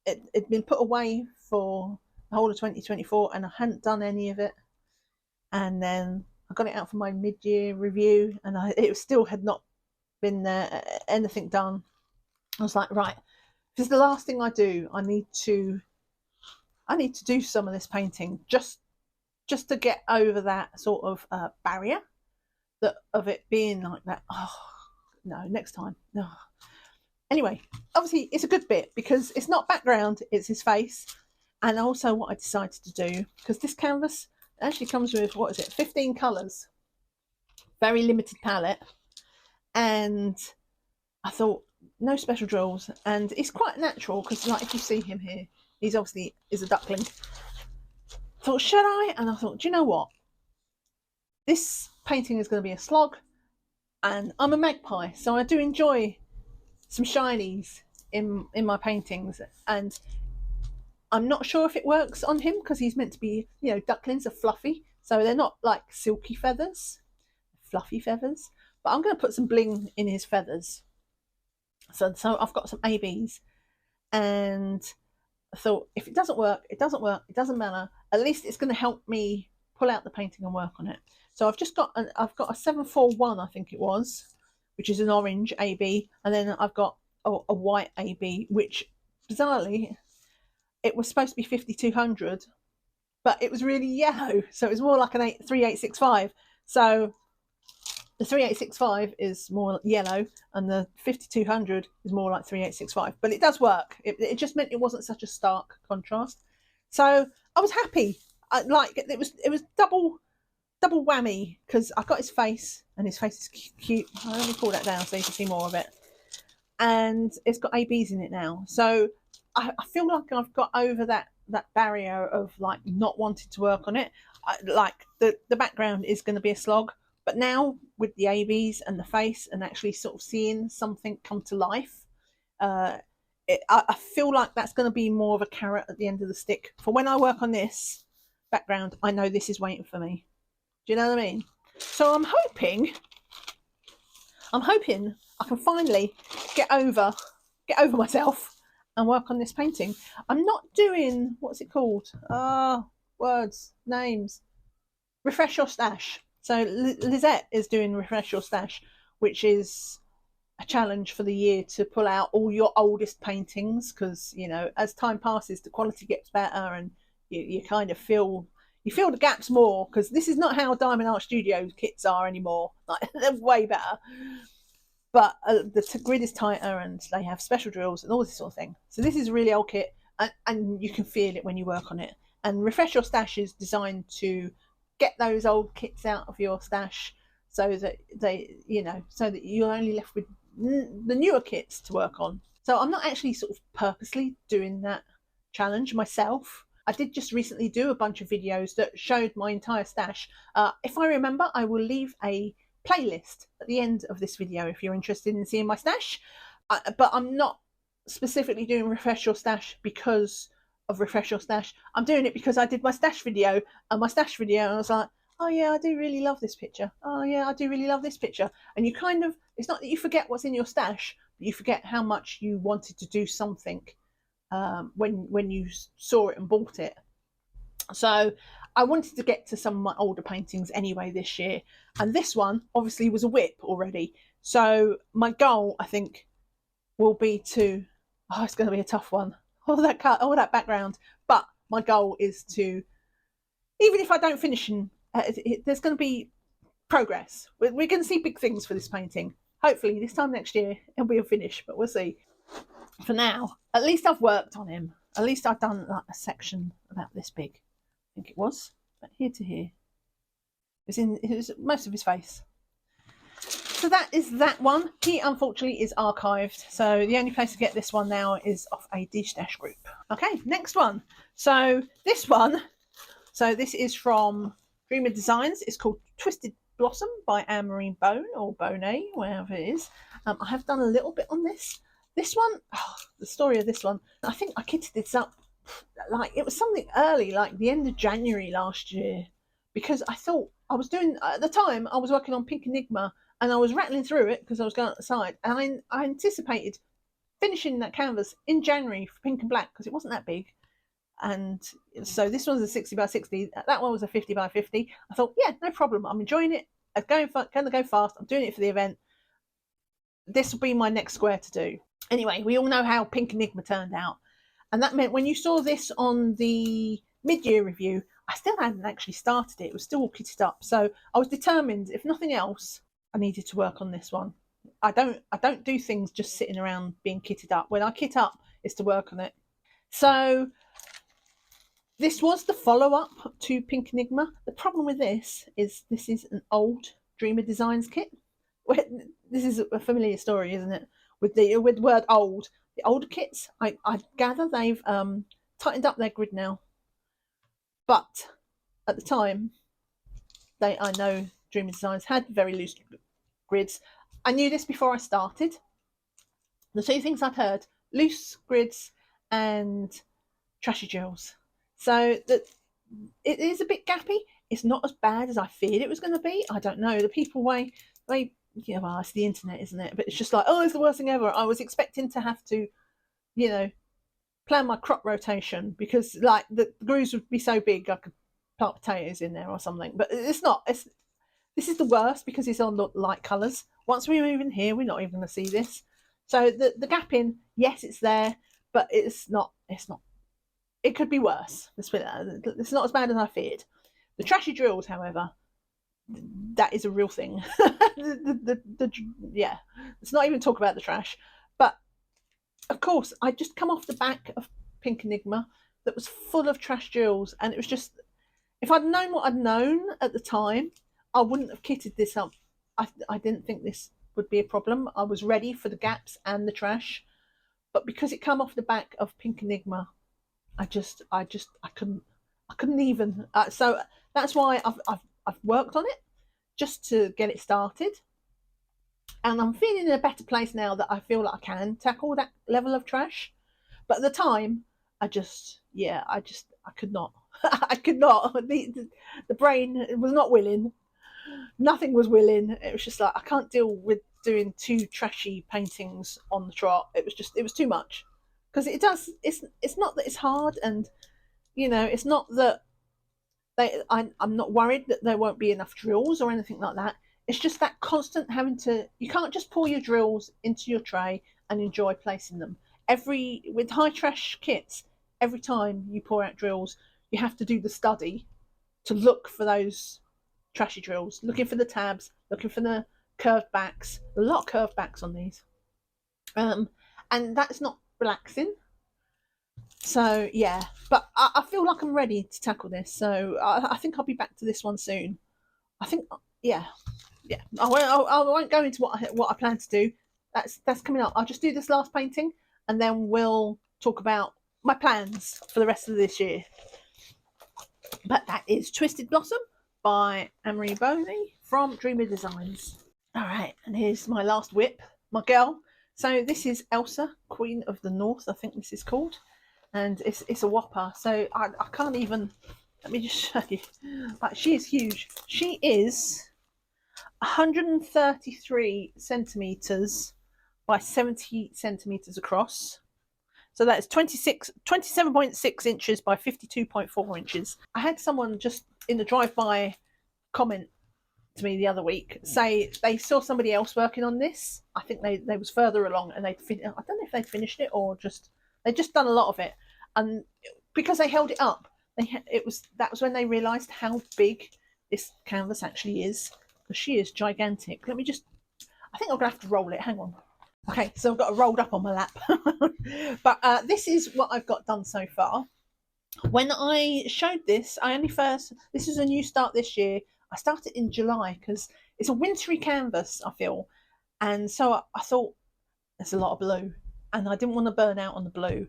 it'd been put away for the whole of 2024, and I hadn't done any of it. And then I got it out for my mid-year review, and it still had not been anything done. I was like, right, this is the last thing I do. I need to do some of this painting just to get over that sort of barrier of it being like that. Oh no, next time. No. Anyway, obviously it's a good bit because it's not background, it's his face. And also what I decided to do, because this canvas actually comes with, 15 colours, very limited palette. And I thought, no special drills, and it's quite natural because, like, if you see him here, he's obviously is a duckling. I thought, should I? And I thought, do you know what? This painting is going to be a slog, and I'm a magpie, so I do enjoy some shinies in my paintings, and I'm not sure if it works on him because he's meant to be, ducklings are fluffy, so they're not like silky feathers, fluffy feathers. But I'm going to put some bling in his feathers. So I've got some ABs, and I thought, if it doesn't work, it doesn't work. It doesn't matter. At least it's going to help me pull out the painting and work on it. So I've got a 741, I think it was, which is an orange AB, and then I've got a white AB, which bizarrely it was supposed to be 5200, but it was really yellow, so it was more like an 3865. So The 3865 is more yellow, and the 5200 is more like 3865. But it does work. It just meant it wasn't such a stark contrast. So I was happy. It was double whammy, because I got his face, and his face is cute. Let me pull that down so you can see more of it. And it's got ABs in it now. So I feel like I've got over that barrier of like not wanting to work on it. Like the background is going to be a slog, but now with the ABs and the face and actually sort of seeing something come to life, I feel like that's going to be more of a carrot at the end of the stick. For when I work on this background, I know this is waiting for me. Do you know what I mean? So I'm hoping I can finally get over myself and work on this painting. I'm not doing, what's it called? Words, names. Refresh Your Stash. So Lisette is doing Refresh Your Stash, which is a challenge for the year to pull out all your oldest paintings, because, you know, as time passes, the quality gets better, and you kind of feel the gaps more, because this is not how Diamond Art Studio kits are anymore. Like, they're way better. But the grid is tighter, and they have special drills and all this sort of thing. So this is a really old kit, and you can feel it when you work on it. And Refresh Your Stash is designed to get those old kits out of your stash, so that so that you're only left with the newer kits to work on. So I'm not actually sort of purposely doing that challenge myself. I did just recently do a bunch of videos that showed my entire stash. If I remember, I will leave a playlist at the end of this video if you're interested in seeing my stash. But I'm not specifically doing Refresh Your Stash because of Refresh Your Stash. I'm doing it because I did my stash video, and I was like, oh yeah, I do really love this picture. Oh yeah, I do really love this picture. And you kind of, it's not that you forget what's in your stash, but you forget how much you wanted to do something when you saw it and bought it. So I wanted to get to some of my older paintings anyway this year, and this one obviously was a WIP already. So my goal, I think, will be to, it's going to be a tough one, all that background, but my goal is to, even if I don't finish, there's going to be progress. We're going to see big things for this painting. Hopefully this time next year it'll be a finish, but we'll see. For now, at least I've worked on him. At least I've done like a section about this big. I think it was, but here to here. It was most of his face. So that is that one. He unfortunately is archived, so the only place to get this one now is off a D-Stash group. Okay, next one. So this is from Dreamer Designs. It's called Twisted Blossom by Amarie Bone, or Bonet, wherever it is. I have done a little bit on this. This one, the story of this one, I think I kitted this up, like it was something early, like the end of January last year, because I thought I was doing, at the time I was working on Pink Enigma, and I was rattling through it because I was going outside, and I anticipated finishing that canvas in January for Pink and Black, because it wasn't that big. And so this one's a 60 by 60, that one was a 50 by 50. I thought, yeah, no problem, I'm enjoying it, I'm going to go fast, I'm doing it for the event, this will be my next square to do. Anyway, we all know how Pink Enigma turned out, and that meant when you saw this on the mid-year review, I still hadn't actually started it. It was still all kitted up, so I was determined, if nothing else, I needed to work on this one. I don't do things just sitting around being kitted up. When I kit up, it's to work on it. So this was the follow-up to Pink Enigma. The problem with this is an old Dreamer Designs kit. This is a familiar story, isn't it? With the word old. The older kits, I gather they've tightened up their grid now. But at the time, I know Dreamer Designs had very loose grids. I knew this before I started. The two things I'd heard, loose grids and trashy drills. So that it is a bit gappy. It's not as bad as I feared it was going to be. I don't know. The people well, it's the internet, isn't it? But it's just like, it's the worst thing ever. I was expecting to have to, plan my crop rotation, because like the grooves would be so big I could plant potatoes in there or something. But it's not. This is the worst because it's on the light colours. Once we move in here, we're not even going to see this. So the gapping, yes, it's there, but it's not. It could be worse. It's not as bad as I feared. The trashy drills, however, that is a real thing. Yeah, let's not even talk about the trash. But of course, I just come off the back of Pink Enigma that was full of trash jewels, and it was just, if I'd known what I'd known at the time, I wouldn't have kitted this up. I didn't think this would be a problem. I was ready for the gaps and the trash, but because it came off the back of Pink Enigma, I couldn't even. So that's why I've worked on it just to get it started, and I'm feeling in a better place now that I feel like I can tackle that level of trash. But at the time, I could not. I could not. The brain was not willing. Nothing was willing. It was just like, I can't deal with doing two trashy paintings on the trot. It was too much. Because it's not that it's hard, and it's not that I'm not worried that there won't be enough drills or anything like that. It's just that constant having to, you can't just pour your drills into your tray and enjoy placing them. With high trash kits, every time you pour out drills, you have to do the study to look for those trashy drills, looking for the tabs, looking for the curved backs. A lot of curved backs on these. And that's not relaxing. So yeah, but I feel like I'm ready to tackle this. So I think I'll be back to this one soon. I think, yeah. I won't go into what I plan to do. That's coming up. I'll just do this last painting, and then we'll talk about my plans for the rest of this year. But that is Twisted Blossom by Amarie from Dreamer Designs. All right, and here's my last WIP, my girl. So this is Elsa, Queen of the North, I think this is called. And it's a whopper. So I can't even, let me just show you. Like, she is huge. She is 133 centimeters by 70 centimeters across. So that is 27.6 inches by 52.4 inches. I had someone just in the drive-by comment to me the other week say they saw somebody else working on this. I think they was further along, and I don't know if they'd finished it or they'd just done a lot of it. And because they held it up, that was when they realised how big this canvas actually is. Because she is gigantic. I think I'm gonna have to roll it. Hang on. Okay, so I've got it rolled up on my lap. But this is what I've got done so far. When I showed this, this is a new start this year. I started in July because it's a wintry canvas, I feel. And so I thought, there's a lot of blue, and I didn't want to burn out on the blue.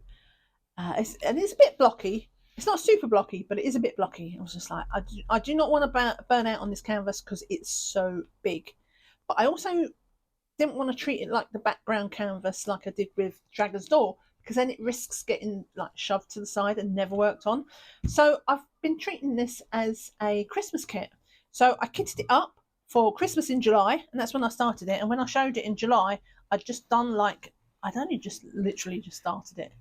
It's a bit blocky. It's not super blocky, but it is a bit blocky. I was just like, I do not want to burn out on this canvas because it's so big. But I also didn't want to treat it like the background canvas like I did with Dragon's Door, because then it risks getting like shoved to the side and never worked on. So I've been treating this as a Christmas kit. So I kitted it up for Christmas in July, and that's when I started it. And when I showed it in July, I'd just done I'd only just literally just started it,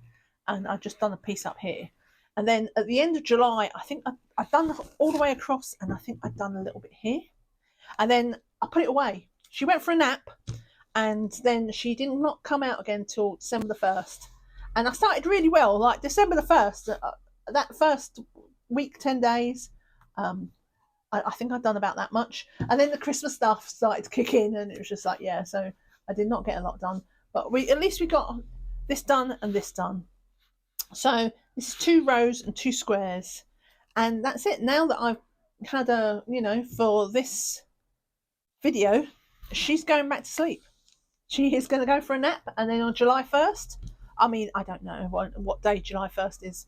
and I'd just done a piece up here. And then at the end of July, I think I'd done all the way across, and I think I'd done a little bit here. And then I put it away. She went for a nap, and then she did not come out again till December the 1st. And I started really well, like December the 1st, that first week, 10 days, I think I'd done about that much. And then the Christmas stuff started to kick in, and it was just like, yeah, so I did not get a lot done. But at least we got this done and this done. So this is 2 rows and 2 squares. And that's it. Now that I've had for this video, she's going back to sleep. She is going to go for a nap, and then on July 1st, I mean, I don't know what day July 1st is.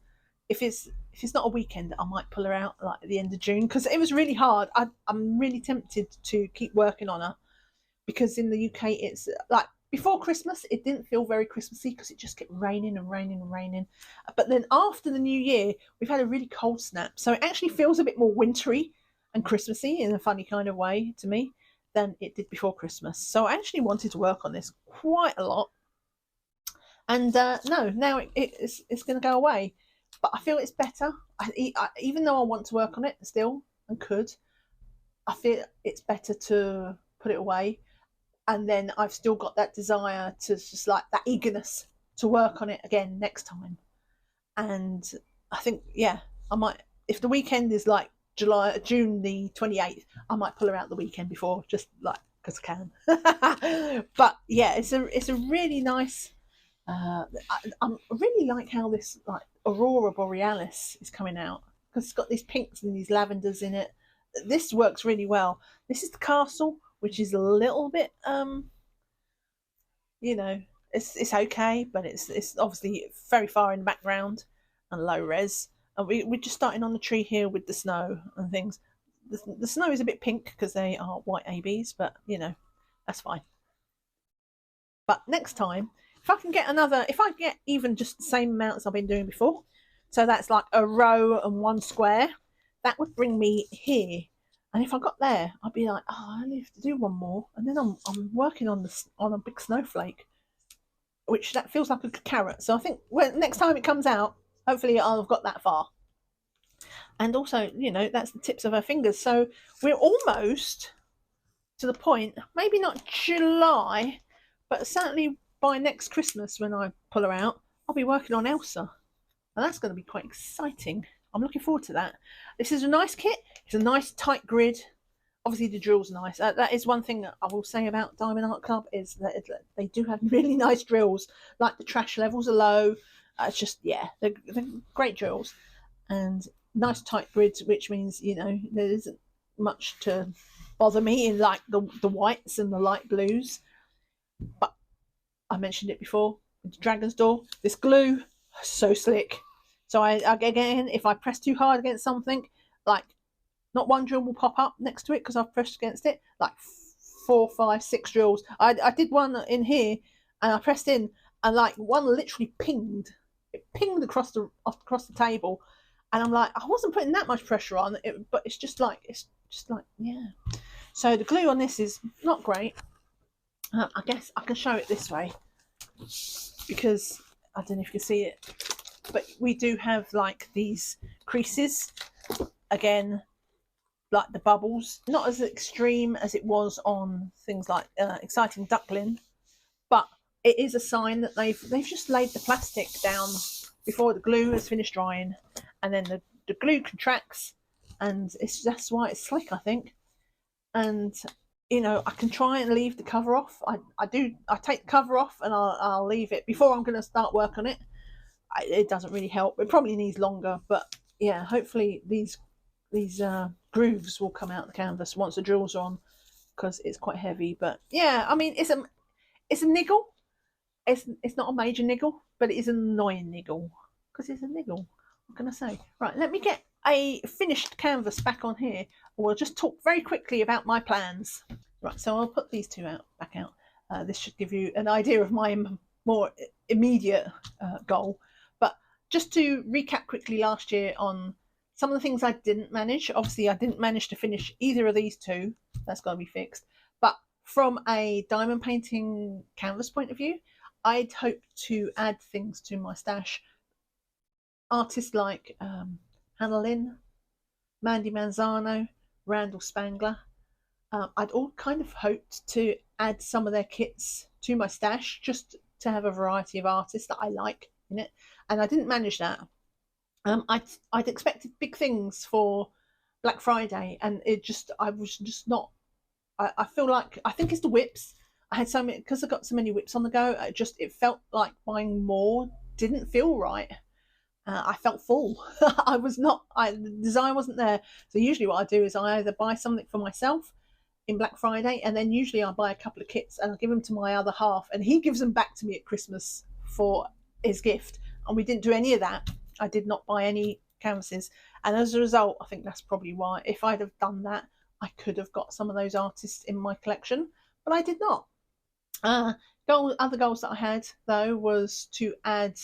If it's not a weekend, I might pull her out like at the end of June, because it was really hard. I'm really tempted to keep working on her, because in the UK it's like before Christmas it didn't feel very Christmassy because it just kept raining and raining and raining. But then after the new year, we've had a really cold snap, so it actually feels a bit more wintry and Christmassy in a funny kind of way to me than it did before Christmas. So I actually wanted to work on this quite a lot. And no, now it's going to go away. But I feel it's better. Even though I want to work on it still and could, I feel it's better to put it away. And then I've still got that desire to just like that eagerness to work on it again next time. And I think, yeah, I might, if the weekend is like June the 28th. I might pull her out the weekend before, just like because I can. But yeah, it's a really nice. I really like how this like Aurora Borealis is coming out because it's got these pinks and these lavenders in it. This works really well. This is the castle, which is a little bit you know, it's okay, but it's obviously very far in the background and low res. And we're just starting on the tree here with the snow and things. The snow is a bit pink because they are white ABs, but you know, that's fine. But next time, if I can get another, if I get even just the same amount as I've been doing before, so that's like a row and one square, that would bring me here. And if I got there, I'd be like, oh, I only have to do one more, and then I'm working on a big snowflake, which that feels like a carrot. So I think next time it comes out, hopefully I'll have got that far. And also, you know, that's the tips of her fingers. So we're almost to the point, maybe not July, but certainly by next Christmas when I pull her out, I'll be working on Elsa. And that's going to be quite exciting. I'm looking forward to that. This is a nice kit. It's a nice tight grid. Obviously the drill's nice. That is one thing that I will say about Diamond Art Club is that they do have really nice drills. Like the trash levels are low. It's just, yeah, they're great drills. And nice tight grids, which means, you know, there isn't much to bother me in like the whites and the light blues. But I mentioned it before, the Dragon's Door, this glue, so slick. So I again, if I press too hard against something, like not one drill will pop up next to it because I've pressed against it, like 4, 5, 6 drills. I did one in here and I pressed in and like one literally pinged. It pinged across the table. And I'm like, I wasn't putting that much pressure on it, but it's just like, yeah. So the glue on this is not great. I guess I can show it this way because I don't know if you can see it, but we do have like these creases again, like the bubbles, not as extreme as it was on things like Exciting Duckling, but it is a sign that they've just laid the plastic down before the glue has finished drying, and then the glue contracts, and that's why it's slick, I think. And you know, I can try and leave the cover off. I take the cover off and I'll leave it before I'm going to start work on it. It doesn't really help. It probably needs longer, but yeah, hopefully these grooves will come out the canvas once the drills are on because it's quite heavy. But yeah, I mean, it's a niggle. It's not a major niggle, but it is an annoying niggle because it's a niggle. What can I say? Right, let me get a finished canvas back on here. We'll just talk very quickly about my plans. Right, so I'll put these two back out. This should give you an idea of my more immediate goal. But just to recap quickly last year on some of the things I didn't manage. Obviously, I didn't manage to finish either of these two. That's got to be fixed. But from a diamond painting canvas point of view, I'd hoped to add things to my stash. Artists like Hannah Lynn, Mandy Manzano, Randall Spangler. I'd all kind of hoped to add some of their kits to my stash just to have a variety of artists that I like in it, and I didn't manage that. I'd expected big things for Black Friday, and I was just not. I feel like I think it's the WIPS. I had so many because I got so many WIPS on the go. It felt like buying more didn't feel right. I felt full. The design wasn't there. So usually what I do is I either buy something for myself in Black Friday, and then usually I buy a couple of kits and I give them to my other half, and he gives them back to me at Christmas for his gift. And we didn't do any of that. I did not buy any canvases, and as a result, I think that's probably why. If I'd have done that, I could have got some of those artists in my collection, but I did not. Other goals that I had though was to add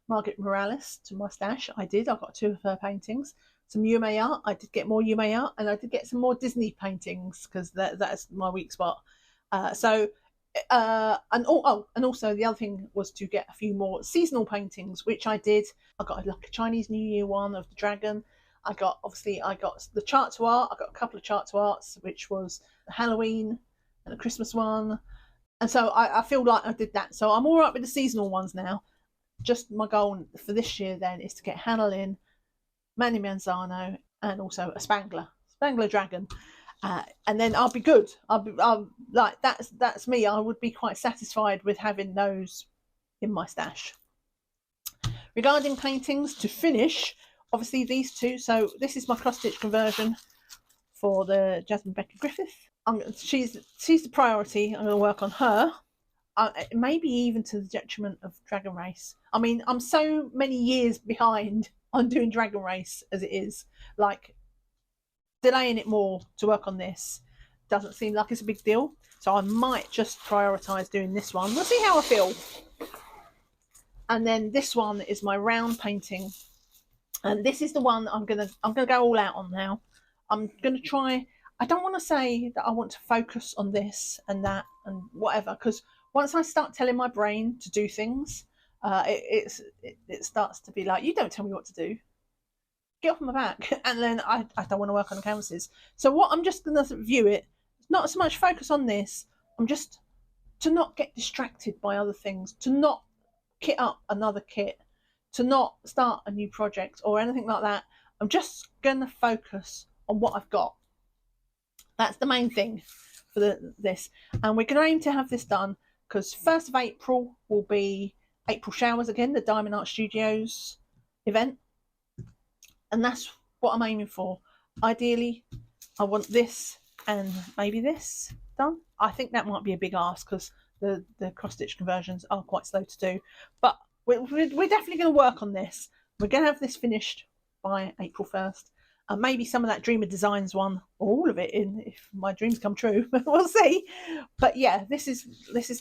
Margaret Morales to my stash. I did. I got 2 of her paintings. Some Yuumei art. I did get more Yuumei art, and I did get some more Disney paintings because that's my weak spot. And also the other thing was to get a few more seasonal paintings, which I did. I got like a Chinese New Year one of the dragon. I got the chart to art. I got a couple of chart to arts, which was the Halloween and a Christmas one. And so I feel like I did that. So I'm all right with the seasonal ones now. Just my goal for this year then is to get Hannah Lynn, Mandy Manzano, and also a Spangler dragon. And then I'll be good. I'll like that's me. I would be quite satisfied with having those in my stash. Regarding paintings to finish, obviously these two. So this is my cross stitch conversion for the Jasmine Becket Griffith. She's the priority. I'm going to work on her. Maybe even to the detriment of Dragon Race. I mean, I'm so many years behind on doing Dragon Race as it is. Like, delaying it more to work on this doesn't seem like it's a big deal. So I might just prioritise doing this one. We'll see how I feel. And then this one is my round painting. And this is the one I'm gonna go all out on now. I'm gonna try. I don't want to say that I want to focus on this and that and whatever, because once I start telling my brain to do things, it starts to be like, you don't tell me what to do. Get off my back. And then I don't want to work on the canvases. So what I'm just going to view it, not so much focus on this. I'm just to not get distracted by other things, to not kit up another kit, to not start a new project or anything like that. I'm just going to focus on what I've got. That's the main thing for this. And we're going to aim to have this done because 1st of April will be April Showers again, the Diamond Art Studios event. And that's what I'm aiming for. Ideally, I want this and maybe this done. I think that might be a big ask because the cross-stitch conversions are quite slow to do. But we're definitely going to work on this. We're going to have this finished by April 1st. And maybe some of that Dreamer Designs one, or all of it, if my dreams come true. We'll see. But yeah, this is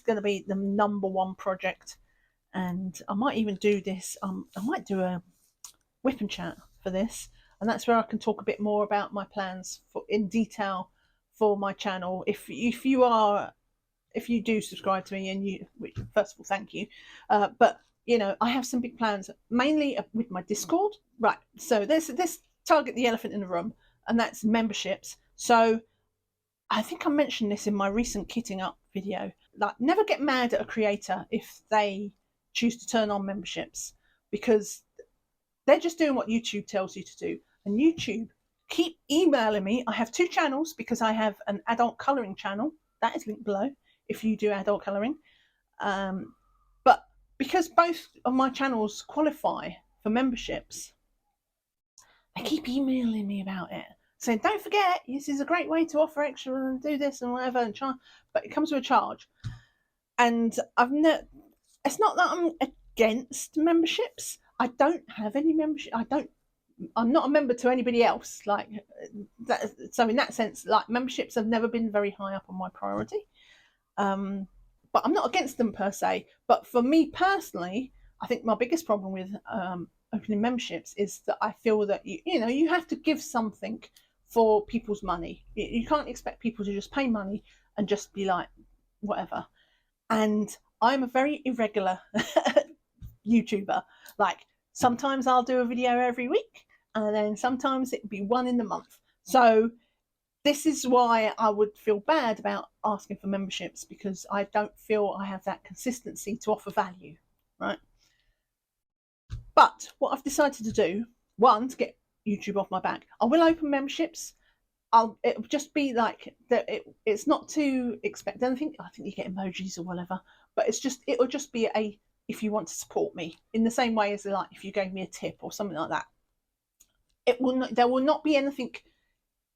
going to be the #1 project. And I might even do this. I might do a whip and chat for this, and that's where I can talk a bit more about my plans in detail for my channel. If you do subscribe to me, and first of all, thank you, but you know, I have some big plans, mainly with my Discord. Right, so this target the elephant in the room, and that's memberships. So I think I mentioned this in my recent kitting up video. Like, never get mad at a creator if they choose to turn on memberships, because they're just doing what YouTube tells you to do. And YouTube, keep emailing me. I have 2 channels because I have an adult colouring channel. That is linked below if you do adult colouring. But because both of my channels qualify for memberships, they keep emailing me about it. Saying, don't forget, this is a great way to offer extra and do this and whatever. And but it comes with a charge. And it's not that I'm against memberships. I don't have any membership. I'm not a member to anybody else. Like that. So in that sense, like, memberships have never been very high up on my priority. But I'm not against them per se. But for me personally, I think my biggest problem with opening memberships is that I feel that you have to give something for people's money. You can't expect people to just pay money and just be like whatever. And I'm a very irregular YouTuber. Like, sometimes I'll do a video every week, and then sometimes it'll be one in the month. So this is why I would feel bad about asking for memberships, because I don't feel I have that consistency to offer value, right? But what I've decided to do, one, to get YouTube off my back, I will open memberships. It'll just be like that. It's not to expect anything. I think you get emojis or whatever, but it'll just be if you want to support me in the same way as like if you gave me a tip or something like that. There will not be anything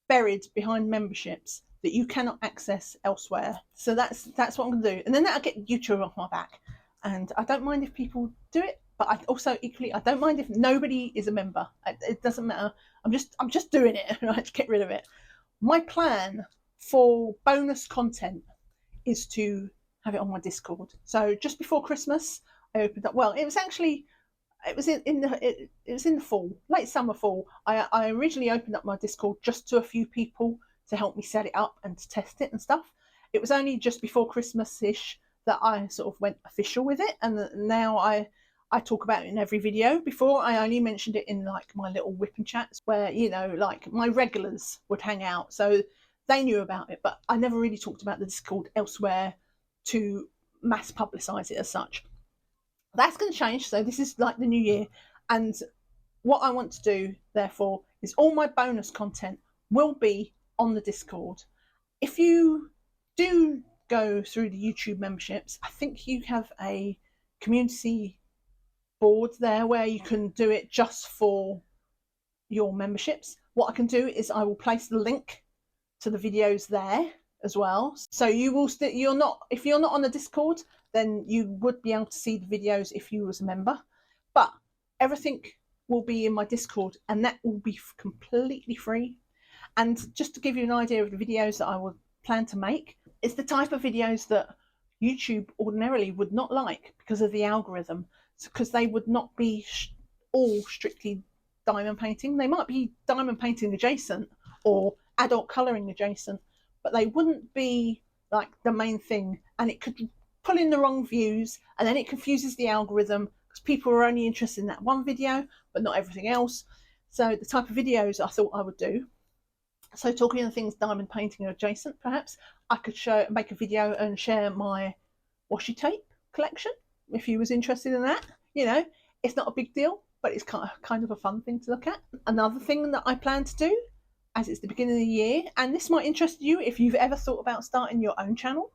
buried behind memberships that you cannot access elsewhere. So that's what I'm gonna do, and then that'll get YouTube off my back. And I don't mind if people do it, but I also equally I don't mind if nobody is a member. It doesn't matter. I'm just doing it, right, to get rid of it. My plan for bonus content is to have it on my Discord. So just before Christmas, I opened up. Well, it was in the fall, late summer, fall. I originally opened up my Discord just to a few people to help me set it up and to test it and stuff. It was only just before Christmas-ish that I sort of went official with it, and now I talk about it in every video. Before, I only mentioned it in like my little whip and chats where, like my regulars would hang out, so they knew about it, but I never really talked about the Discord elsewhere to mass publicize it as such. That's going to change. So this is like the new year, and what I want to do, therefore, is all my bonus content will be on the Discord. If you do go through the YouTube memberships, I think you have a community board there where you can do it just for your memberships. What I can do is I will place the link to the videos there as well. So you will you're not, if you're not on the Discord, then you would be able to see the videos if you was a member. But everything will be in my Discord, and that will be completely free. And just to give you an idea of the videos that I would plan to make, it's the type of videos that YouTube ordinarily would not like because of the algorithm, because they would not be all strictly diamond painting. They might be diamond painting adjacent or adult colouring adjacent, but they wouldn't be like the main thing, and it could pull in the wrong views, and then it confuses the algorithm because people are only interested in that one video but not everything else. So the type of videos I thought I would do, so talking of things diamond painting adjacent, perhaps I could make a video and share my washi tape collection if you was interested in that. You know, it's not a big deal, but it's kind of a fun thing to look at. Another thing that I plan to do, as it's the beginning of the year, and this might interest you if you've ever thought about starting your own channel,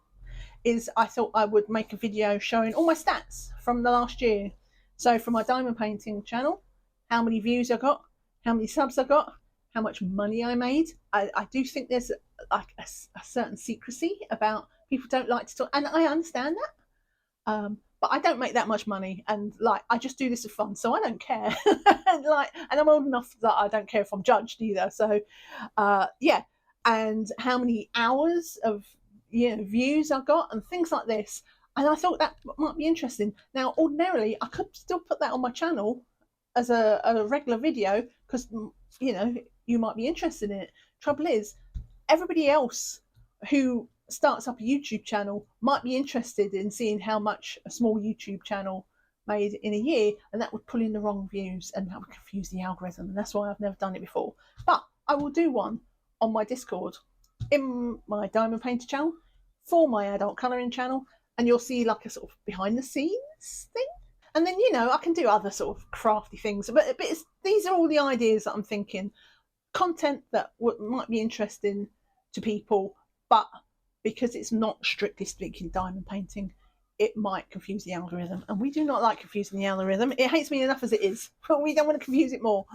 is I thought I would make a video showing all my stats from the last year. So for my diamond painting channel, how many views I got, how many subs I got, how much money I made. I do think there's like a certain secrecy about, people don't like to talk, and I understand that. But I don't make that much money, and like I just do this for fun, so I don't care. and I'm old enough that I don't care if I'm judged either. So yeah, and how many hours of views I got and things like this. And I thought that might be interesting. Now, ordinarily, I could still put that on my channel as a regular video because you might be interested in it. Trouble is, everybody else who starts up a YouTube channel might be interested in seeing how much a small YouTube channel made in a year, and that would pull in the wrong views and that would confuse the algorithm, and that's why I've never done it before. But I will do one on my Discord in my diamond painter channel for my adult colouring channel, and you'll see like a sort of behind the scenes thing. And then I can do other sort of crafty things, but these are all the ideas that I'm thinking, content that might be interesting to people, but because it's not strictly speaking diamond painting, it might confuse the algorithm, and we do not like confusing the algorithm. It hates me enough as it is, but we don't want to confuse it more.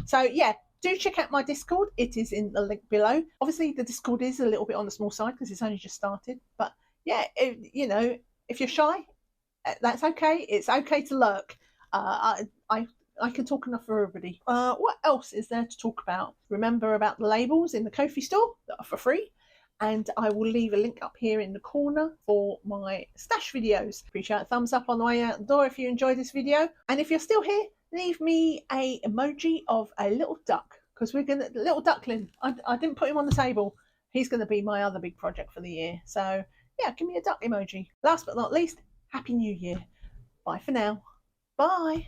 So yeah, do check out my Discord. It is in the link below. Obviously the Discord is a little bit on the small side because it's only just started, but yeah, if you're shy, that's okay. It's okay to lurk. I can talk enough for everybody. What else is there to talk about? Remember about the labels in the Ko-fi store that are for free. And I will leave a link up here in the corner for my stash videos. Appreciate a thumbs up on the way out the door if you enjoyed this video. And if you're still here, leave me a emoji of a little duck, because we're gonna, little duckling. I didn't put him on the table. He's going to be my other big project for the year. So yeah, give me a duck emoji. Last but not least, Happy New Year. Bye for now. Bye.